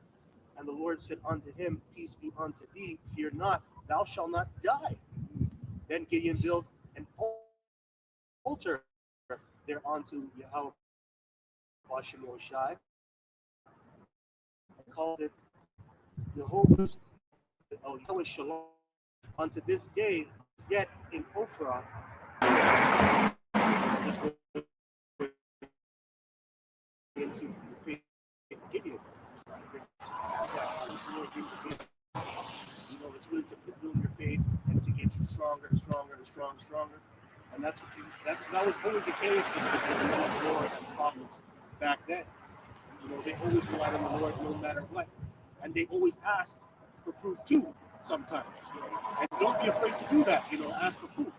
And the Lord said unto him, peace be unto thee, fear not, thou shalt not die. Then Gideon built an altar thereunto Yahweh Hashem Yahushai, and called it Jehovah's Yahweh Shalom. Unto this day, yet in Ophrah, into the faith of Gideon. You know, it's really to build your faith and to get you stronger and stronger and stronger. And that's what that was always the case with the Lord and the prophets back then. You know, they always relied on the Lord no matter what. And they always asked for proof too, sometimes. You know? And don't be afraid to do that, you know, ask for proof.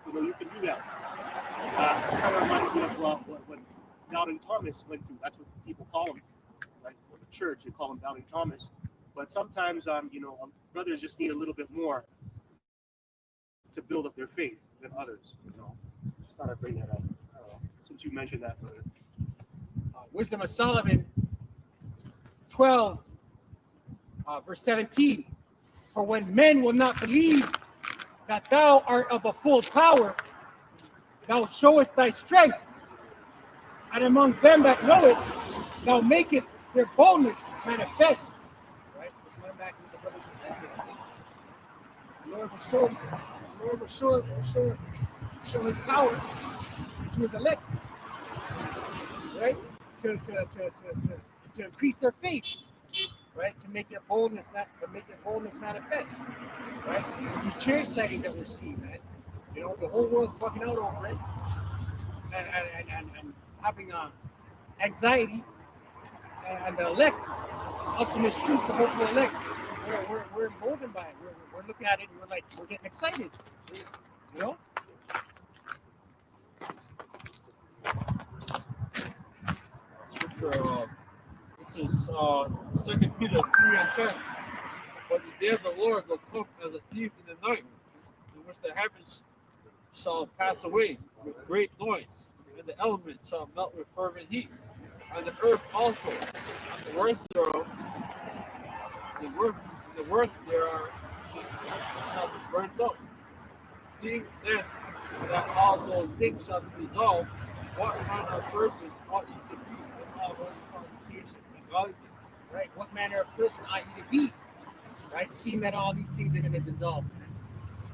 You know, you can do that. Kind of reminds me of what Doubting Thomas went through. That's what people call him, right? Or the church, they call him Doubting Thomas. But sometimes, brothers just need a little bit more to build up their faith than others. You know, just thought I'd bring that up since you mentioned that, brother. Wisdom of Solomon 12, verse 17. For when men will not believe that thou art of a full power, thou showest thy strength, and among them that know it, thou makest their boldness manifest. Right? Let's learn back what the brother just said. Lord will show his power to his elect, right? To increase their faith, right? To make their boldness manifest, right? These church sightings that we're seeing, man. You know, the whole world's fucking out over it, and having anxiety, and the elect, us in this truth, the hopeful elect, we're emboldened by it. We're looking at it and we're getting excited, you know. Scripture, this is 2 Peter 3:10. But the day of the Lord will come as a thief in the night, in which the heavens shall pass away with great noise, and the elements shall melt with fervent heat, and the earth also, and the works thereof, the works thereof shall be burnt up. Seeing then that all those things shall be dissolved, what manner of person ought you to be in all holy conversation and godliness? Right? What manner of person ought you to be? Right? Seeing that all these things are going to dissolve,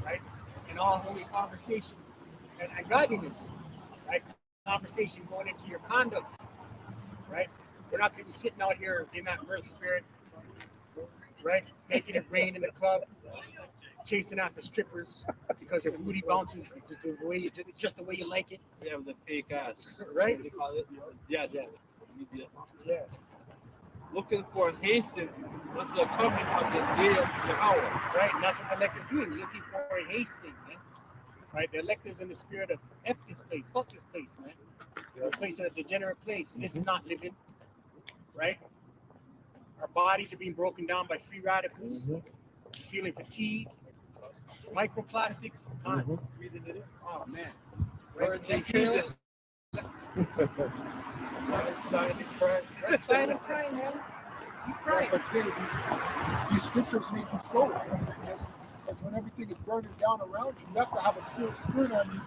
right? In all holy conversation and godliness, right? Conversation going into your conduct, right? We're not going to be sitting out here in that mirth spirit, right? Making it rain in the club, chasing after strippers because your booty bounces just the way you like it. Yeah, with the fake ass. Right? What do they call it? Yeah. Yeah. Looking for and hasten unto the coming of the day of Yahweh. Right? And that's what the elect is doing, looking for and hastening, man. Right? The elect is in the spirit of F this place, fuck this place, man. This place is a degenerate place. This is not living. Right? Our bodies are being broken down by free radicals, feeling fatigue, microplastics, breathing it in. Oh man. Where they hear this. Silent crying. Right? Silent crying, man. You crying. But still, these scriptures make you slow. Because when everything is burning down around you, you have to have a serious spirit on you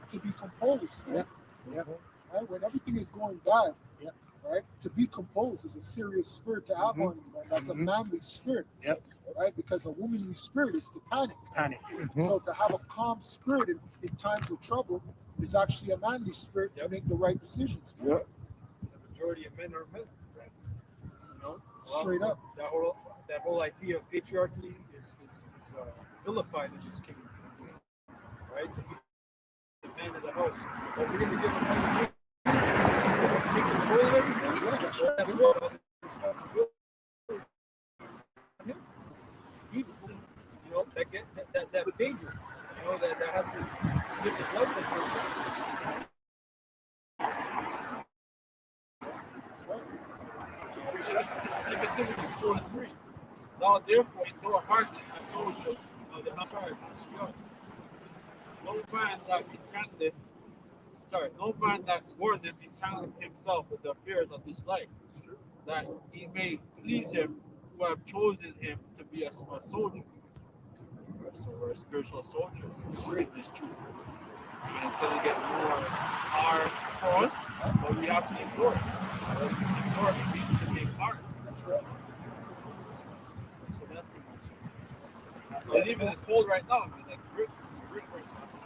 to be composed. Right? Yeah. Right? When everything is going bad, right? To be composed is a serious spirit to have on you. Right? That's a manly spirit. Yep. Right? Because a womanly spirit is to panic. Panic. So to have a calm spirit in times of trouble is actually a manly spirit to make the right decisions. Yeah. The majority of men are men, right? You know, Straight up. That whole idea of patriarchy is vilified in this kingdom, right? To be the man of the house, but we're going to give them money. Take control of everything. That's what responsibility. You know, that danger. You know, that has to give his life for Now therefore endure hardness as soldiers of the Messiah. No man that warreth entangleth himself with the affairs of this life, that he may please him who have chosen him to be a soldier. So we're a spiritual soldier in this truth. And it's going to get more hard for us, but we have to endure it. Endure it means to make hard. That's right. So that's pretty much it. But even it's cold right now. It's like grit right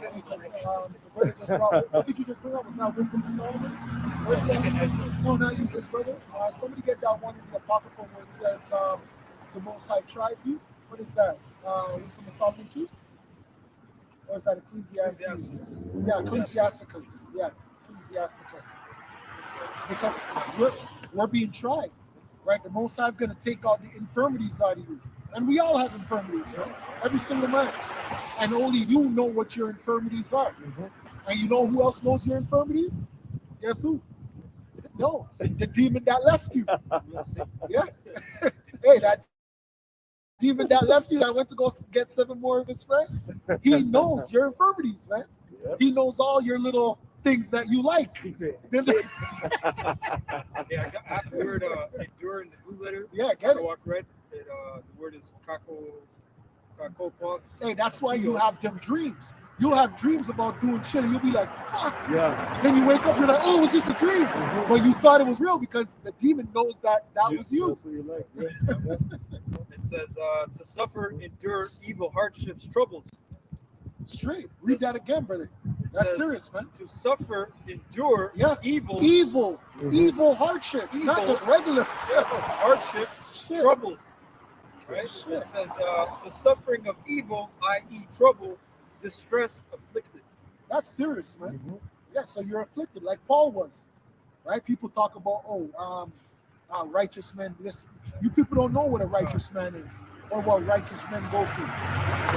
now. Because the brother just brought, what did you just bring up? Was not Wisdom of Solomon? The second entrance. No, not you, this brother. Somebody get that one in the Apocrypha where it says the Most High tries you. What is that? Wisdom of Solomon 2? Or is that Ecclesiastes? Yeah, Ecclesiasticus. Yeah, Ecclesiasticus. Because we're being tried, right? The Most High is going to take out the infirmities out of you. And we all have infirmities, right? Every single man. And only you know what your infirmities are. And you know who else knows your infirmities? Guess who? No, the demon that left you. Yeah. Hey, that demon that left you that went to go get 7 more of his friends, he knows your infirmities, man. Yep. He knows all your little things that you like. Yeah, I got the word endure in the blue letter. Yeah, get it. Walk red. The word is kako. Hey, that's why you have them dreams. You'll have dreams about doing shit and you'll be like, fuck. Yeah. Then you wake up, you're like, oh, it was just a dream. But you thought it was real because the demon knows that was you. That's what you like. Yeah. And says to suffer, endure evil hardships, troubles. Straight. Read that again, brother. That's says- serious, man. To suffer, endure Yeah. evil Evil hardships, not Evil. just regular. hardships, Shit. troubles. Right? Shit. It says the suffering of evil, i.e., trouble, distress, afflicted. That's serious, man. Yeah, so you're afflicted, like Paul was, right? People talk about, righteous men. Listen, you people don't know what a righteous man is or what righteous men go through.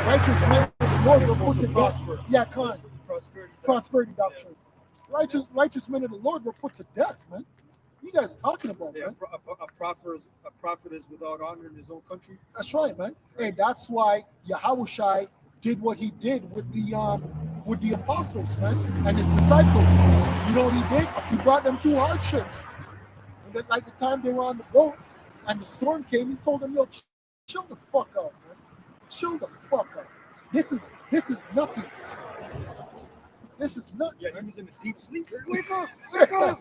Righteous men, the Lord will put to death. Prosper. Yeah, come on. Prosperity. Prosperity doctrine. Righteous men of the Lord were put to death, man. You guys talking about, Yeah, man? a prophet is without honor in his own country. That's right, man. Hey, that's why Yahushua did what he did with the apostles, man, and his disciples. You know what he did? He brought them through hardships. And then, like the time they were on the boat and the storm came, he told them, "Yo, chill the fuck out, man. Chill the fuck out. This is nothing. This is nothing." Yeah, he was in a deep sleep. Wake up! Wake up!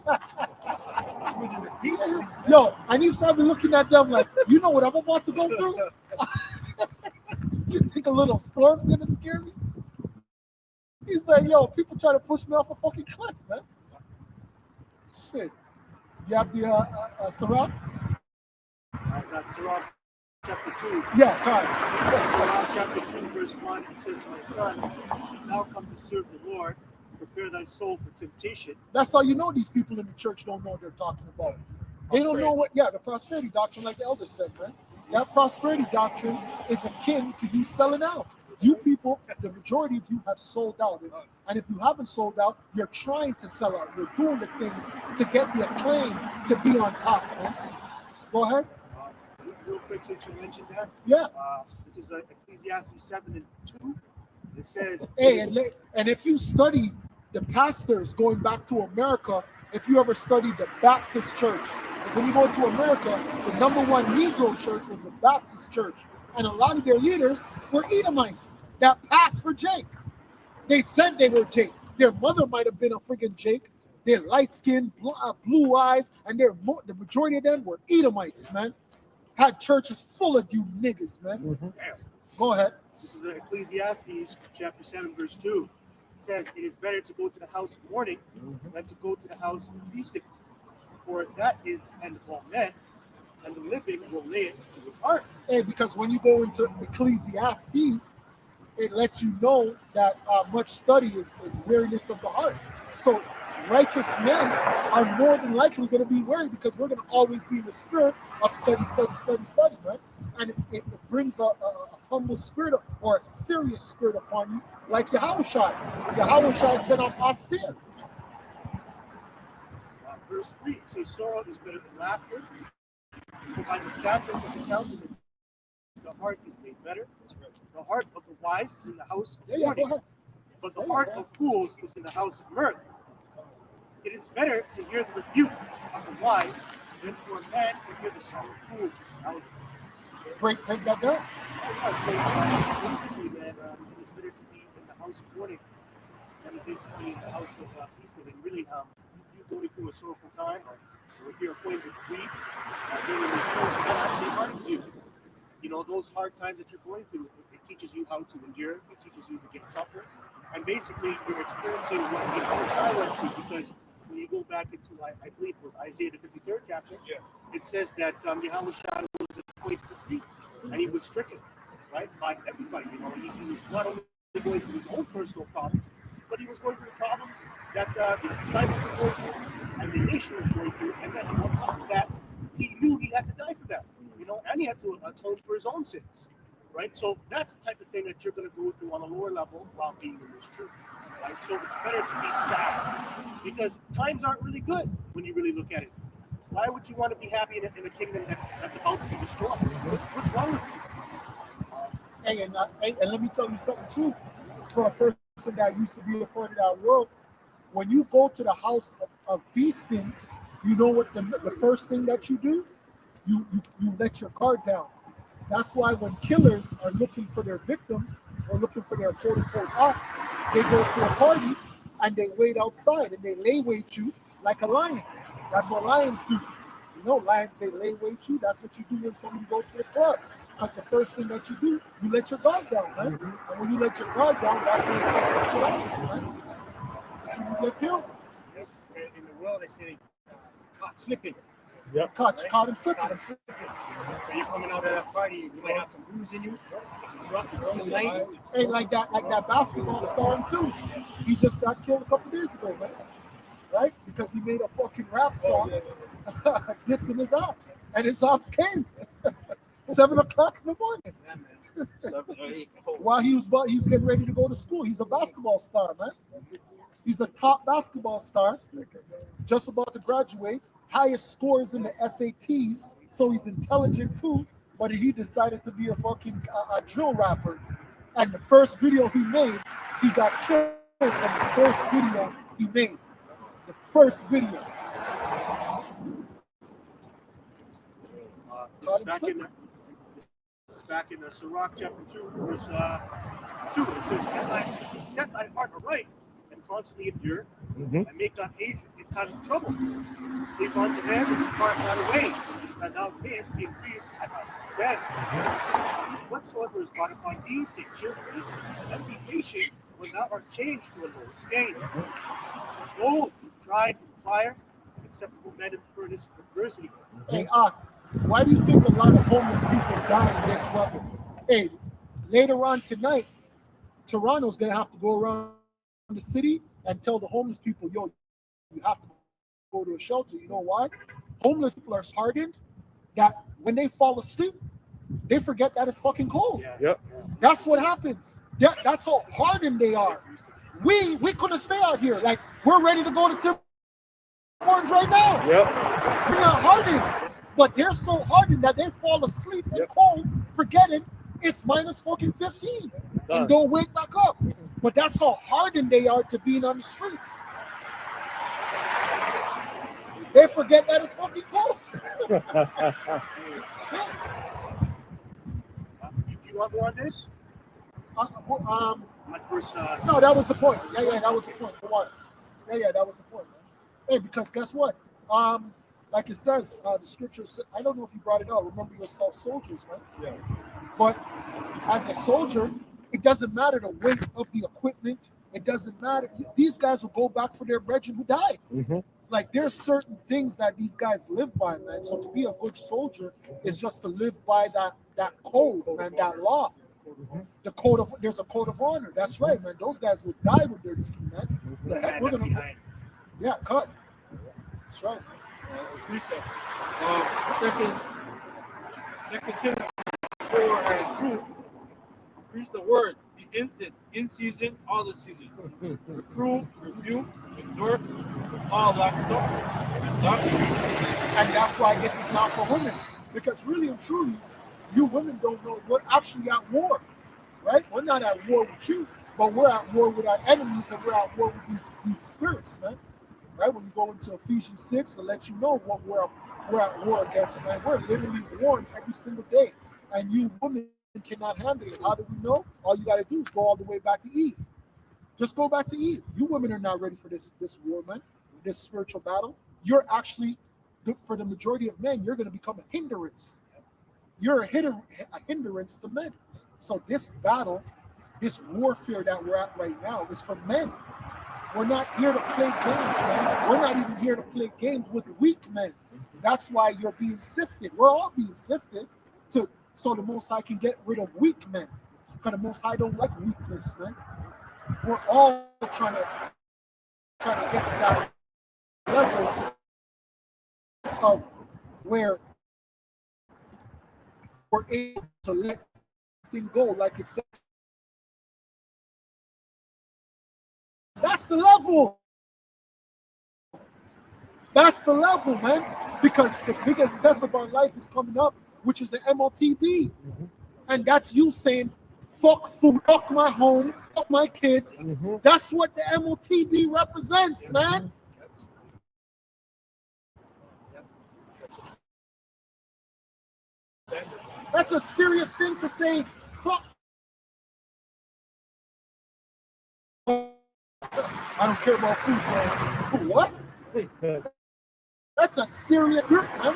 He was in a deep sleep. Yo, and he's probably looking at them like, you know what I'm about to go through? You think a little storm's gonna scare me? He's like, yo, people try to push me off a fucking cliff, man. Shit. You have the Sirach? I got Sirach chapter 2. Yeah, time. Sirach chapter 2, verse 1. It says, "My son, thou come to serve the Lord, prepare thy soul for temptation." That's how you know these people in the church don't know what they're talking about. They don't know the prosperity doctrine, like the elder said, man. That prosperity doctrine is akin to you selling out. You people, the majority of you have sold out. And if you haven't sold out, you're trying to sell out. You're doing the things to get the acclaim to be on top, man. Go ahead. Real quick, since you mentioned that, Yeah. this is Ecclesiastes 7:2. It says, Hey, and if you study the pastors going back to America, if you ever studied the Baptist church, because when you go to America, the number one Negro church was the Baptist church. And a lot of their leaders were Edomites that passed for Jake. They said they were Jake. Their mother might have been a freaking Jake. They're light skinned, blue eyes, and the majority of them were Edomites, man. Had churches full of you niggas, man. Go ahead. this is Ecclesiastes chapter 7, verse 2. It says, "It is better to go to the house of mourning than to go to the house of feasting. For that is the end of all men, and the living will lay it to his heart." Hey, because when you go into Ecclesiastes, it lets you know that much study is weariness of the heart. So righteous men are more than likely going to be weary because we're going to always be in the spirit of study, right? And it brings a humble spirit or a serious spirit upon you, like Yahushua. Yahushua said, "I'm austere." Verse 3, it says, "Sorrow is better than laughter, for by the sadness of the countenance the heart is made better. The heart of the wise is in the house of Yeah, go mourning, ahead. but the heart of fools is in the house of mirth. It is better to hear the rebuke of the wise than for a man to hear the song of fools." That was Break that down. basically, man, it is better to be in the house of mourning than it is to be in the house of feasting. And really, you going through a sorrowful time, or if you're acquainted with grief, dealing with sorrow, that actually hardens you. You know, those hard times that you're going through, it teaches you how to endure, it teaches you to get tougher, and basically you're experiencing what Yahushua went through, because when you go back into, I believe it was Isaiah the 53rd chapter, it says that Yahushua was acquainted with grief, and he was stricken, right, by everybody. You know, he was not only going through his own personal problems, but he was going through the problems that the disciples were going through, and the nation was going through, and then on top of that, he knew he had to die for that. You know, and he had to atone for his own sins, right? So that's the type of thing that you're going to go through on a lower level while being in this truth, right? So it's better to be sad because times aren't really good when you really look at it. Why would you want to be happy in a kingdom that's about to be destroyed? What's wrong with you? Hey, and let me tell you something too. For a person that used to be a part of that world, when you go to the house of feasting, you know what the first thing that you do? You let your guard down. That's why when killers are looking for their victims or looking for their quote-unquote ops, they go to a party and they wait outside and they lay wait you like a lion. That's what lions do. You know, lions, they lay wait you. That's what you do when somebody goes to the club. Because the first thing that you do, you let your guard down, man. And when you let your guard down, that's when you fuck shit happens, man. That's when you get killed. In the world, they say caught slipping. Caught him slipping. So you're coming out of that party, you might have some booze in you. You're nice. Ain't like that basketball star in Philly. He just got killed a couple days ago, man. Right? Because he made a fucking rap song dissing his ops. And his ops came. 7 o'clock in the morning. While he was getting ready to go to school. He's a basketball star, man. He's a top basketball star. Just about to graduate. Highest scores in the SATs. So he's intelligent too. But he decided to be a fucking a drill rapper. And the first video he made, he got killed from the first video he made. The first video. This is back in Sirach chapter 2, verse 2. It says, set thy heart aright and constantly endure, and make not haste in time of trouble. Leave unto them and depart not away, that thou mayest be increased at thy stead. Whatsoever is brought upon thee, take cheerfully, and be patient when thou art changed to a lower state. Gold is tried in fire, and acceptable men in the furnace of adversity. Hey, why do you think a lot of homeless people die in this weather? Hey, later on tonight, Toronto's going to have to go around the city and tell the homeless people, yo, you have to go to a shelter. You know why? Homeless people are hardened that when they fall asleep, they forget that it's fucking cold. Yep. That's what happens. That's how hardened they are. We couldn't stay out here. Like, we're ready to go to Tim Hortons right now. Yep. We're not hardened. But they're so hardened that they fall asleep in cold, forgetting it's minus fucking 15 and don't wake back up. But that's how hardened they are to being on the streets. They forget that it's fucking cold. Do you want more on this? My first, No, that was the point. Yeah, that was the point. The water. Yeah, that was the point. Man. Hey, because guess what? Like it says, the scripture says, I don't know if you brought it up. Remember yourself, soldiers, man. Yeah. But as a soldier, it doesn't matter the weight of the equipment. It doesn't matter. These guys will go back for their brethren who died. Mm-hmm. Like, there's certain things that these guys live by, man. So to be a good soldier is just to live by that code, man, that law. Mm-hmm. There's a code of honor. That's right, man. Those guys would die with their team, man. The heck, we're gonna, yeah, cut. That's right. Second Timothy 4:2. Preach the word, be instant, in season, all the season. Reprove, rebuke, exhort, with all long-suffering and doctrine. And that's why this is not for women. Because really and truly, you women don't know we're actually at war, right? We're not at war with you, but we're at war with our enemies, and we're at war with these spirits, man. Right? When you go into Ephesians 6, it'll let you know what we're at war against, man. We're literally warring every single day. And you women cannot handle it. How do we know? All you got to do is go all the way back to Eve. Just go back to Eve. You women are not ready for this war, man. This spiritual battle. You're actually, for the majority of men, you're going to become a hindrance. You're a hindrance to men. So this battle, this warfare that we're at right now is for men. We're not here to play games, man. We're not even here to play games with weak men. That's why you're being sifted. We're all being sifted so the Most High can get rid of weak men. Because the Most High don't like weakness, man. We're all trying to get to that level of where we're able to let things go, like it says. That's the level. That's the level, man. Because the biggest test of our life is coming up, which is the MOTB. Mm-hmm. And that's you saying, fuck food, fuck my home, fuck my kids. Mm-hmm. That's what the MOTB represents, man. That's a serious thing to say, fuck. I don't care about food, man. What? That's a serious group, man.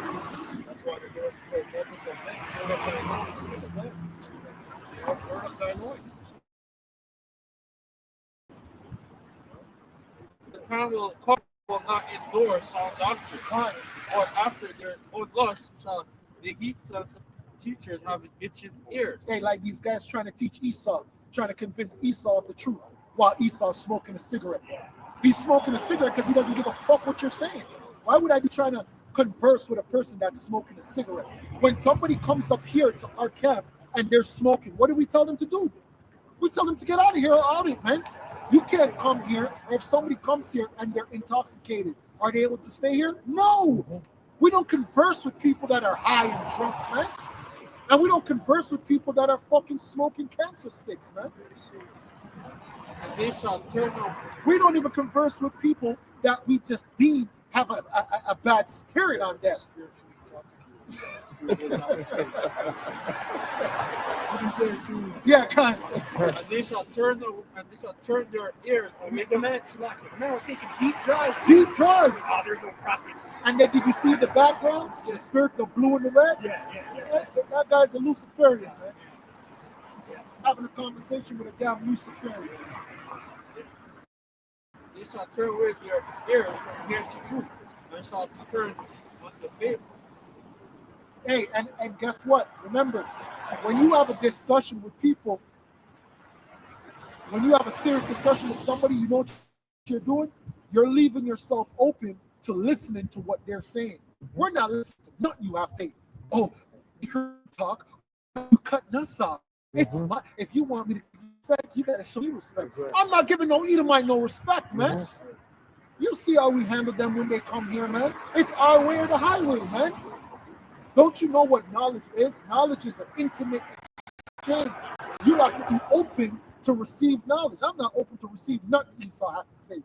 That's why they're going to multiple things. Gird up thy loins. The time will come will not endure sound doctrine, or after their own lust shall they heap plus teachers having itching ears. Hey, like these guys trying to teach Esau, trying to convince Esau of the truth while Esau's smoking a cigarette. He's smoking a cigarette because he doesn't give a fuck what you're saying. Why would I be trying to converse with a person that's smoking a cigarette? When somebody comes up here to our camp and they're smoking, what do we tell them to do? We tell them to get out of here or out of it, man. You can't come here. If somebody comes here and they're intoxicated, are they able to stay here? No. We don't converse with people that are high and drunk, man. And we don't converse with people that are fucking smoking cancer sticks, man. And they shall turn over. We don't even converse with people that we just deem have a bad spirit on them. Yeah, kind of. And they shall turn their ears away. The man was taking deep draws. Deep draws. Oh, there's no prophets. And then did you see the background? The spirit, the blue and the red? Yeah. That guy's a Luciferian, man. Having a conversation with a damn Luciferian. They shall turn away their ears from hearing the truth, and shall be turned unto favor. Hey, and guess what? Remember, when you have a discussion with people, when you have a serious discussion with somebody, you know what you're doing? You're leaving yourself open to listening to what they're saying. We're not listening to nothing you have to say. Oh, you heard talk, you cutting us off. It's my, if you want me to respect, you gotta show me respect. I'm not giving no Edomite no respect, man. You see how we handle them when they come here, man. It's our way or the highway, man. Don't you know what knowledge is? Knowledge is an intimate exchange. You have to be open to receive knowledge. I'm not open to receive nothing Esau has to say.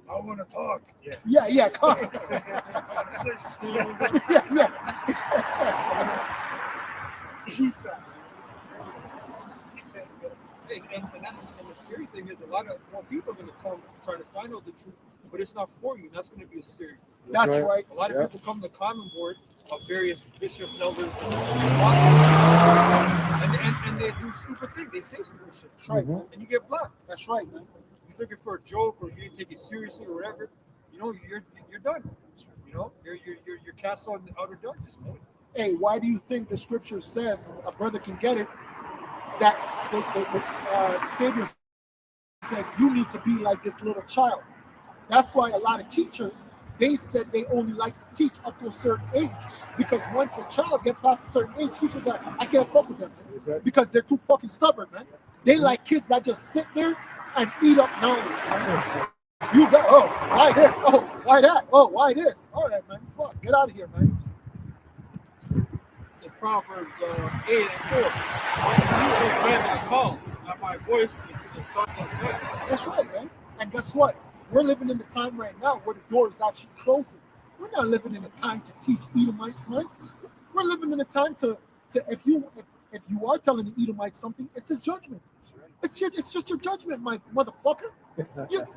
I want to talk. Yeah, come on. yeah. Esau. Hey, and the scary thing is a lot of more people are going to come trying to find out the truth, but it's not for you. That's going to be a scary thing. That's right. A lot of people come to the common board of various bishops, elders, and they do stupid things. They say stupid shit. That's right, And you get blocked. That's right, man. You took it for a joke, or you didn't take it seriously, or whatever. You know, you're done. You know, you're cast on the outer darkness, man. Hey, why do you think the scripture says a brother can get it? That the Savior said you need to be like this little child. That's why a lot of teachers, they said they only like to teach up to a certain age, because once a child gets past a certain age, teachers are, I can't fuck with them because they're too fucking stubborn, man. They like kids that just sit there and eat up knowledge. Man. You go, oh, why this? Oh, why that? Oh, why this? All right, man. Fuck, get out of here, man. It's in Proverbs 8:4. You command the call, and my voice is to the sons of men. That's right, man. And guess what? We're living in the time right now where the door is actually closing. We're not living in the time to teach Edomites, man. We're living in a time to if you are telling the Edomites something, it's his judgment. It's just your judgment, my motherfucker.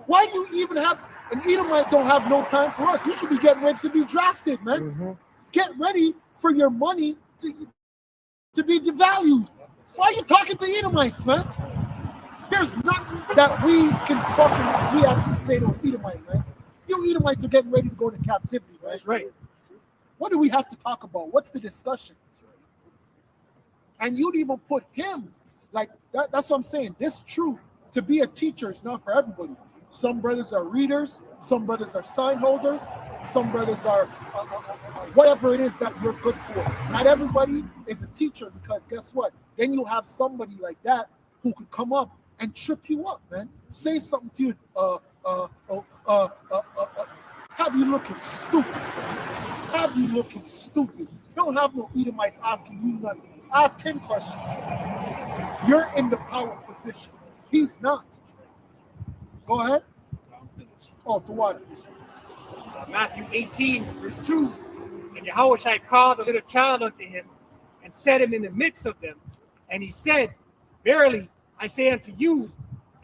Why do you even have an Edomite? Don't have no time for us. You should be getting ready to be drafted, man. Get ready for your money to be devalued. Why are you talking to Edomites, man? There's nothing that we have to say to an Edomite, man. You Edomites are getting ready to go to captivity, right? That's right. What do we have to talk about? What's the discussion? And you'd even put him like that. That's what I'm saying. This truth, to be a teacher, is not for everybody. Some brothers are readers, some brothers are sign holders, some brothers are whatever it is that you're good for. Not everybody is a teacher, because guess what? Then you'll have somebody like that who could come up and trip you up, man. Say something to you, have you looking stupid. Have you looking stupid. Don't have no Edomites asking you nothing. Ask him questions. You're in the power position. He's not. Go ahead. Oh, to what? Matthew 18, verse 2. And Yahushua called a little child unto him and set him in the midst of them. And he said, Verily, I say unto you,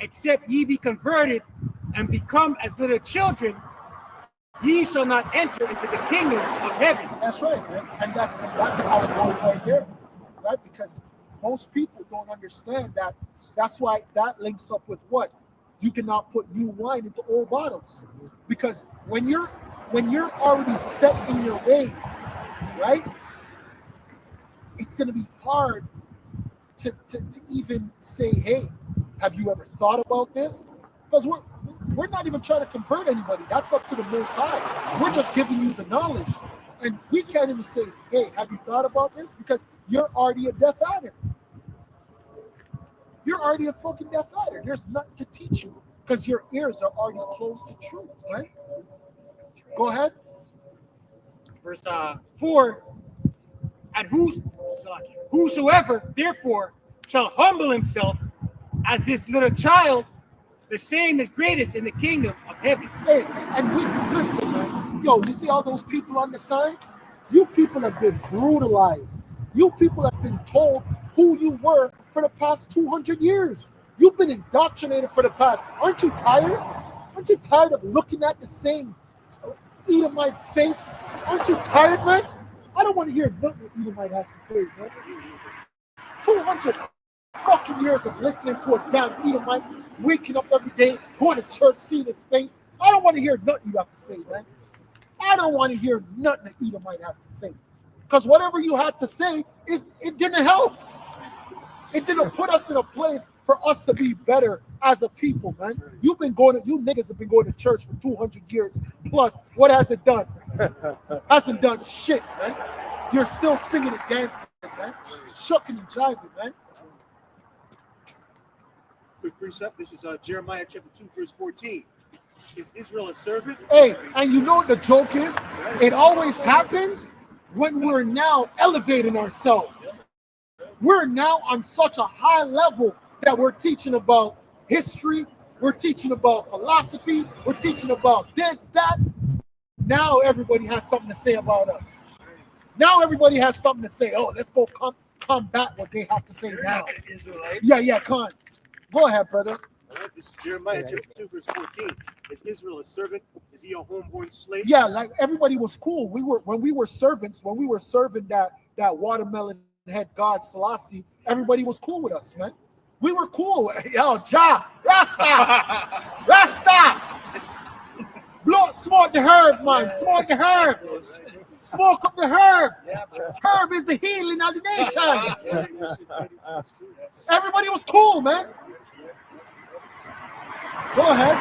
except ye be converted and become as little children, ye shall not enter into the kingdom of heaven. That's right, man. And that's our goal right there, right? Because most people don't understand that. That's why that links up with what? You cannot put new wine into old bottles. Because when you're already set in your ways, right? It's gonna be hard to even say, hey, have you ever thought about this? Because we're not even trying to convert anybody. That's up to the Most High. We're just giving you the knowledge. And we can't even say, hey, have you thought about this? Because you're already a deaf adder. You're already a fucking deaf adder. There's nothing to teach you because your ears are already closed to truth, right? Go ahead. Verse 4, and whosoever therefore shall humble himself as this little child, the same is greatest in the kingdom of heaven. Hey, and we listen, man. Yo, you see all those people on the sign? You people have been brutalized. You people have been told who you were for the past 200 years. You've been indoctrinated for the past. Aren't you tired? Aren't you tired of looking at the same Edomite face? Aren't you tired, man? I don't want to hear nothing what Edomite has to say, man. 200 fucking years of listening to a damn Edomite, waking up every day, going to church, seeing his face. I don't want to hear nothing you have to say, man. I don't want to hear nothing that Edomite has to say. Because whatever you had to say, it didn't help. It didn't put us in a place for us to be better as a people, man. You niggas have been going to church for 200 years plus. What has it done? Hasn't done shit, man. You're still singing and dancing, man. Shucking and jiving, man. Quick precept. This is Jeremiah chapter 2, verse 14. Is Israel a servant? Hey, and you know what the joke is? It always happens when we're now elevating ourselves. We're now on such a high level that we're teaching about history, we're teaching about philosophy, we're teaching about this, that. Now everybody has something to say about us. Now everybody has something to say. Oh, let's go combat what they have to say now. Yeah, come on. Go ahead, brother. All right, this is Jeremiah chapter 2, verse 14. Is Israel a servant? Is he a homeborn slave? Yeah, like everybody was cool. When we were serving that watermelon head God Selassie, everybody was cool with us, man. We were cool. Yo, Jah, Rasta. Blow, smoke the herb, man. Smoke the herb. Smoke up the herb. Herb is the healing of the nation. Everybody was cool, man. Go ahead.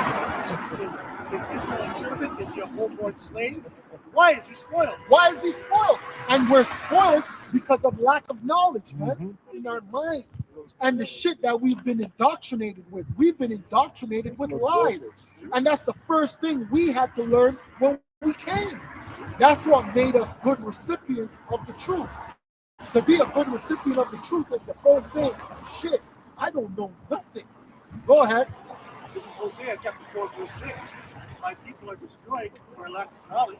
It says, is Israel a servant? Is he a homeborn slave? Why is he spoiled? Why is he spoiled? And we're spoiled because of lack of knowledge, man, in our mind. And the shit that we've been indoctrinated with. We've been indoctrinated with lies. And that's the first thing we had to learn when we came. That's what made us good recipients of the truth. To be a good recipient of the truth is the first thing. Shit, I don't know nothing. Go ahead. This is Hosea chapter 4, verse 6. My people are destroyed for a lack of knowledge,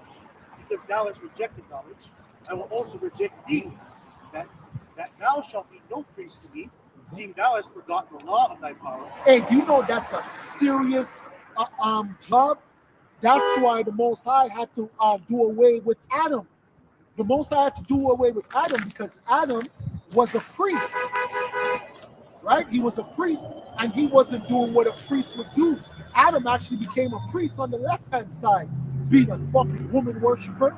because thou hast rejected knowledge. I will also reject thee, that thou shalt be no priest to me, seeing thou hast forgotten the law of thy power. Hey, do you know that's a serious job? That's why the Most High had to do away with Adam. The Most High had to do away with Adam because Adam was a priest, right? He was a priest, and he wasn't doing what a priest would do. Adam actually became a priest on the left-hand side, being a fucking woman worshiper,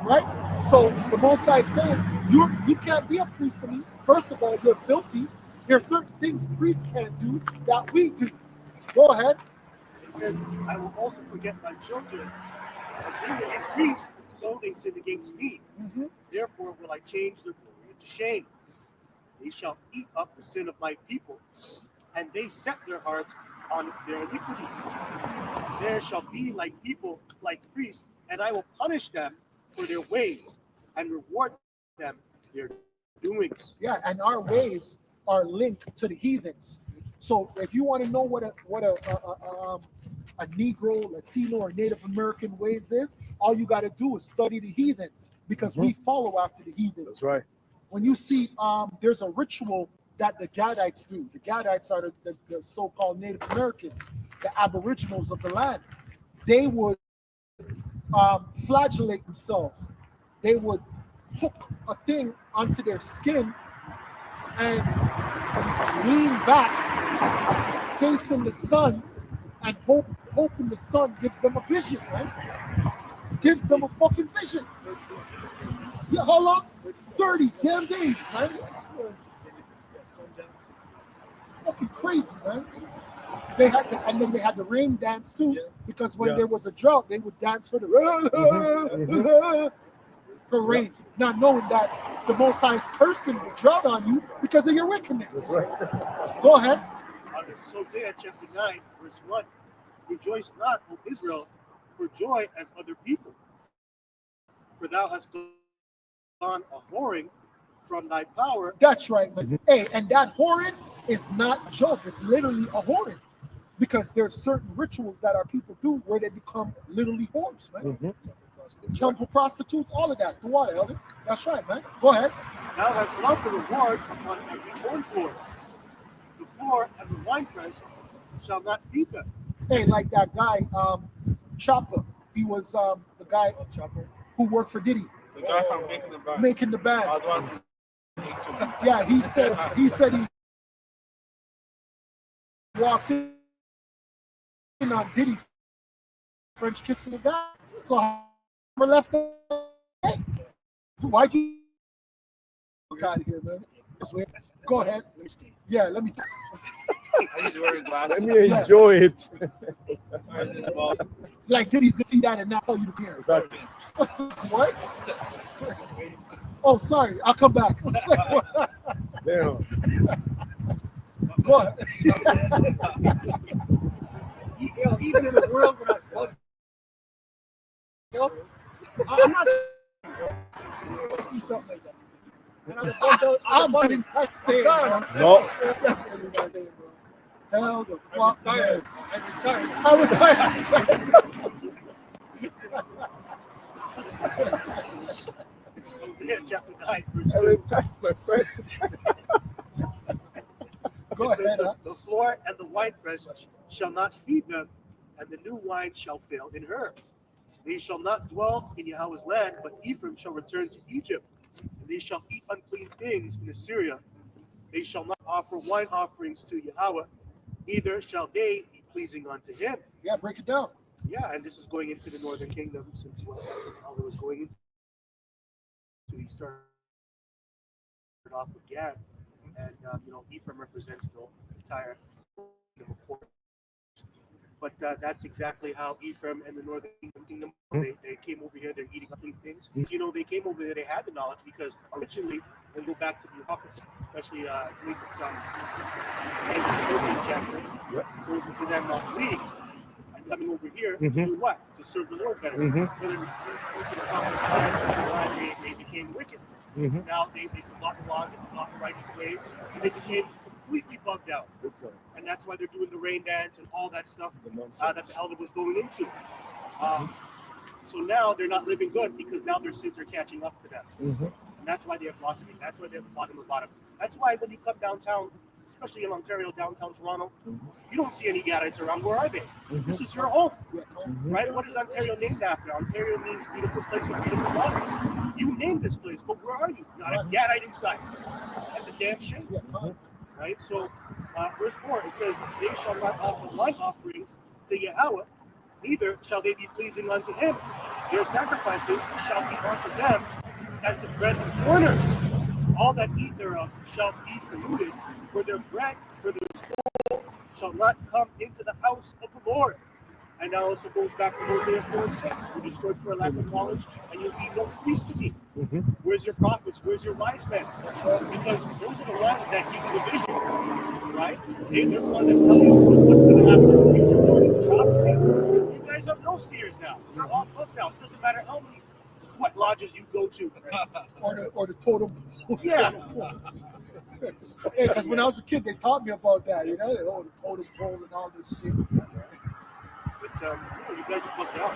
right? So the Most High said, you can't be a priest to me. First of all, you're filthy. There are certain things priests can't do that we do. Go ahead. It says, I will also forget my children. As they were increased, so they sinned against me. Mm-hmm. Therefore will I change their glory into shame. They shall eat up the sin of my people, and they set their hearts on their iniquity. There shall be like people, like priests, and I will punish them for their ways and reward them their doings. Yeah, and our ways are linked to the heathens. So if you want to know what a Negro, Latino, or Native American ways is, all you got to do is study the heathens, because we follow after the heathens. That's right. When you see, there's a ritual that the Gadites do. The Gadites are the so-called Native Americans, the aboriginals of the land. They would flagellate themselves. They would hook a thing onto their skin and lean back, facing the sun, and hoping the sun gives them a vision, right? Gives them a fucking vision. Yeah, how long? 30 damn days, man. Fucking crazy, man. They had and then they had the rain dance too, because when there was a drought, they would dance for the for rain, not knowing that the Most High is cursing the drought on you because of your wickedness. Go ahead. This is Hosea chapter 9, verse 1. Rejoice not, O Israel, for joy as other people, for thou hast gone a whoring from thy power. That's right, man. Hey, and that whoring is not a joke. It's literally a whoring. Because there's certain rituals that our people do where they become literally whores, man. Temple prostitutes, all of that. The water, Elder. That's right, man. Go ahead. Thou hast loved the reward upon every corn floor. The floor and the winepress shall not feed them. Hey, like that guy, Chopper. He was the guy who worked for Diddy. The guy from making the band. Making the band. I was watching. Yeah, he said he walked in on Diddy French kissing the guy. So I never left him. Hey, why you look out of here, man? Go ahead. Yeah, let me. I use wearing glasses. Let me enjoy it. Like Diddy's gonna see that and not tell you to be here. Exactly. What? Oh, sorry. I'll come back. There. What? Even in the world when I was bugged, I'm not I see something like that. And I was bugged out. I'm in that state, bro. No. Definitely not there, bro. Hell the fuck. I'm retired. I'm retired. I was Hosea chapter 9, verse 2. Every time, my friend. Go It says, ahead, huh? the floor and the winepress shall not feed them, and the new wine shall fail in her. They shall not dwell in Yahweh's land, but Ephraim shall return to Egypt, and they shall eat unclean things in Assyria. They shall not offer wine offerings to Yahweh, neither shall they be pleasing unto him. Yeah, break it down. Yeah, and this is going into the northern kingdom, since Elder was going into. He started off with Gad, and Ephraim represents the entire kingdom, of course. But that's exactly how Ephraim and the northern kingdom they came over here. They're eating unclean things. They came over here. They had the knowledge because originally, and go back to the Apocrypha, especially I believe it's Second 13th chapter, goes into them fleeing and coming over here to do what? To serve the Lord better. They became wicked. Now they forgot the law, they forgot the righteous ways, and they became completely bugged out. And that's why they're doing the rain dance and all that stuff that the elder was going into. So now they're not living good because now their sins are catching up to them. And that's why they have lost it. That's why they have the bottom of the bottom. That's why when you come downtown, especially in Ontario, downtown Toronto, you don't see any Gadites around. Where are they? This is your home, right? What is Ontario named after? Ontario means beautiful place with beautiful water. You named this place, but where are you? Not a Gadite inside. That's a damn shame, right? So, verse 4, it says, they shall not offer wine offerings to Yahweh, neither shall they be pleasing unto him. Their sacrifices shall be unto them as the bread of foreigners. All that eat thereof shall be polluted, for their bread, for their soul shall not come into the house of the Lord. And that also goes back to Hosea 4:6. You're destroyed for a lack of knowledge, and you'll be no priest to me. Where's your prophets? Where's your wise men? Because those are the ones that give you the vision, right? They're the ones that tell you what's going to happen in the future according to prophecy. You guys have no seers now. You're all booked out. It doesn't matter how many sweat lodges you go to. Or the totem. Yeah. Because when I was a kid, they taught me about that. The totem pole and all this shit. But you guys are booked out.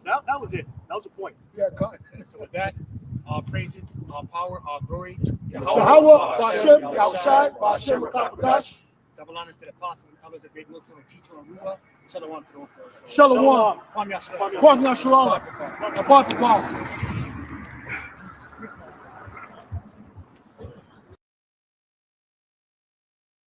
That was it. That was the point. Yeah, God. So with that, our praises, our power, our glory. Yahweh, Bashem, Yahushai, Bashem, Rakakadash. Double honors to the apostles and elders of great Muslim and teacher on Ruah. Shalom to the Shalom. Kwam Yashua. Kwam Yasharal. Abad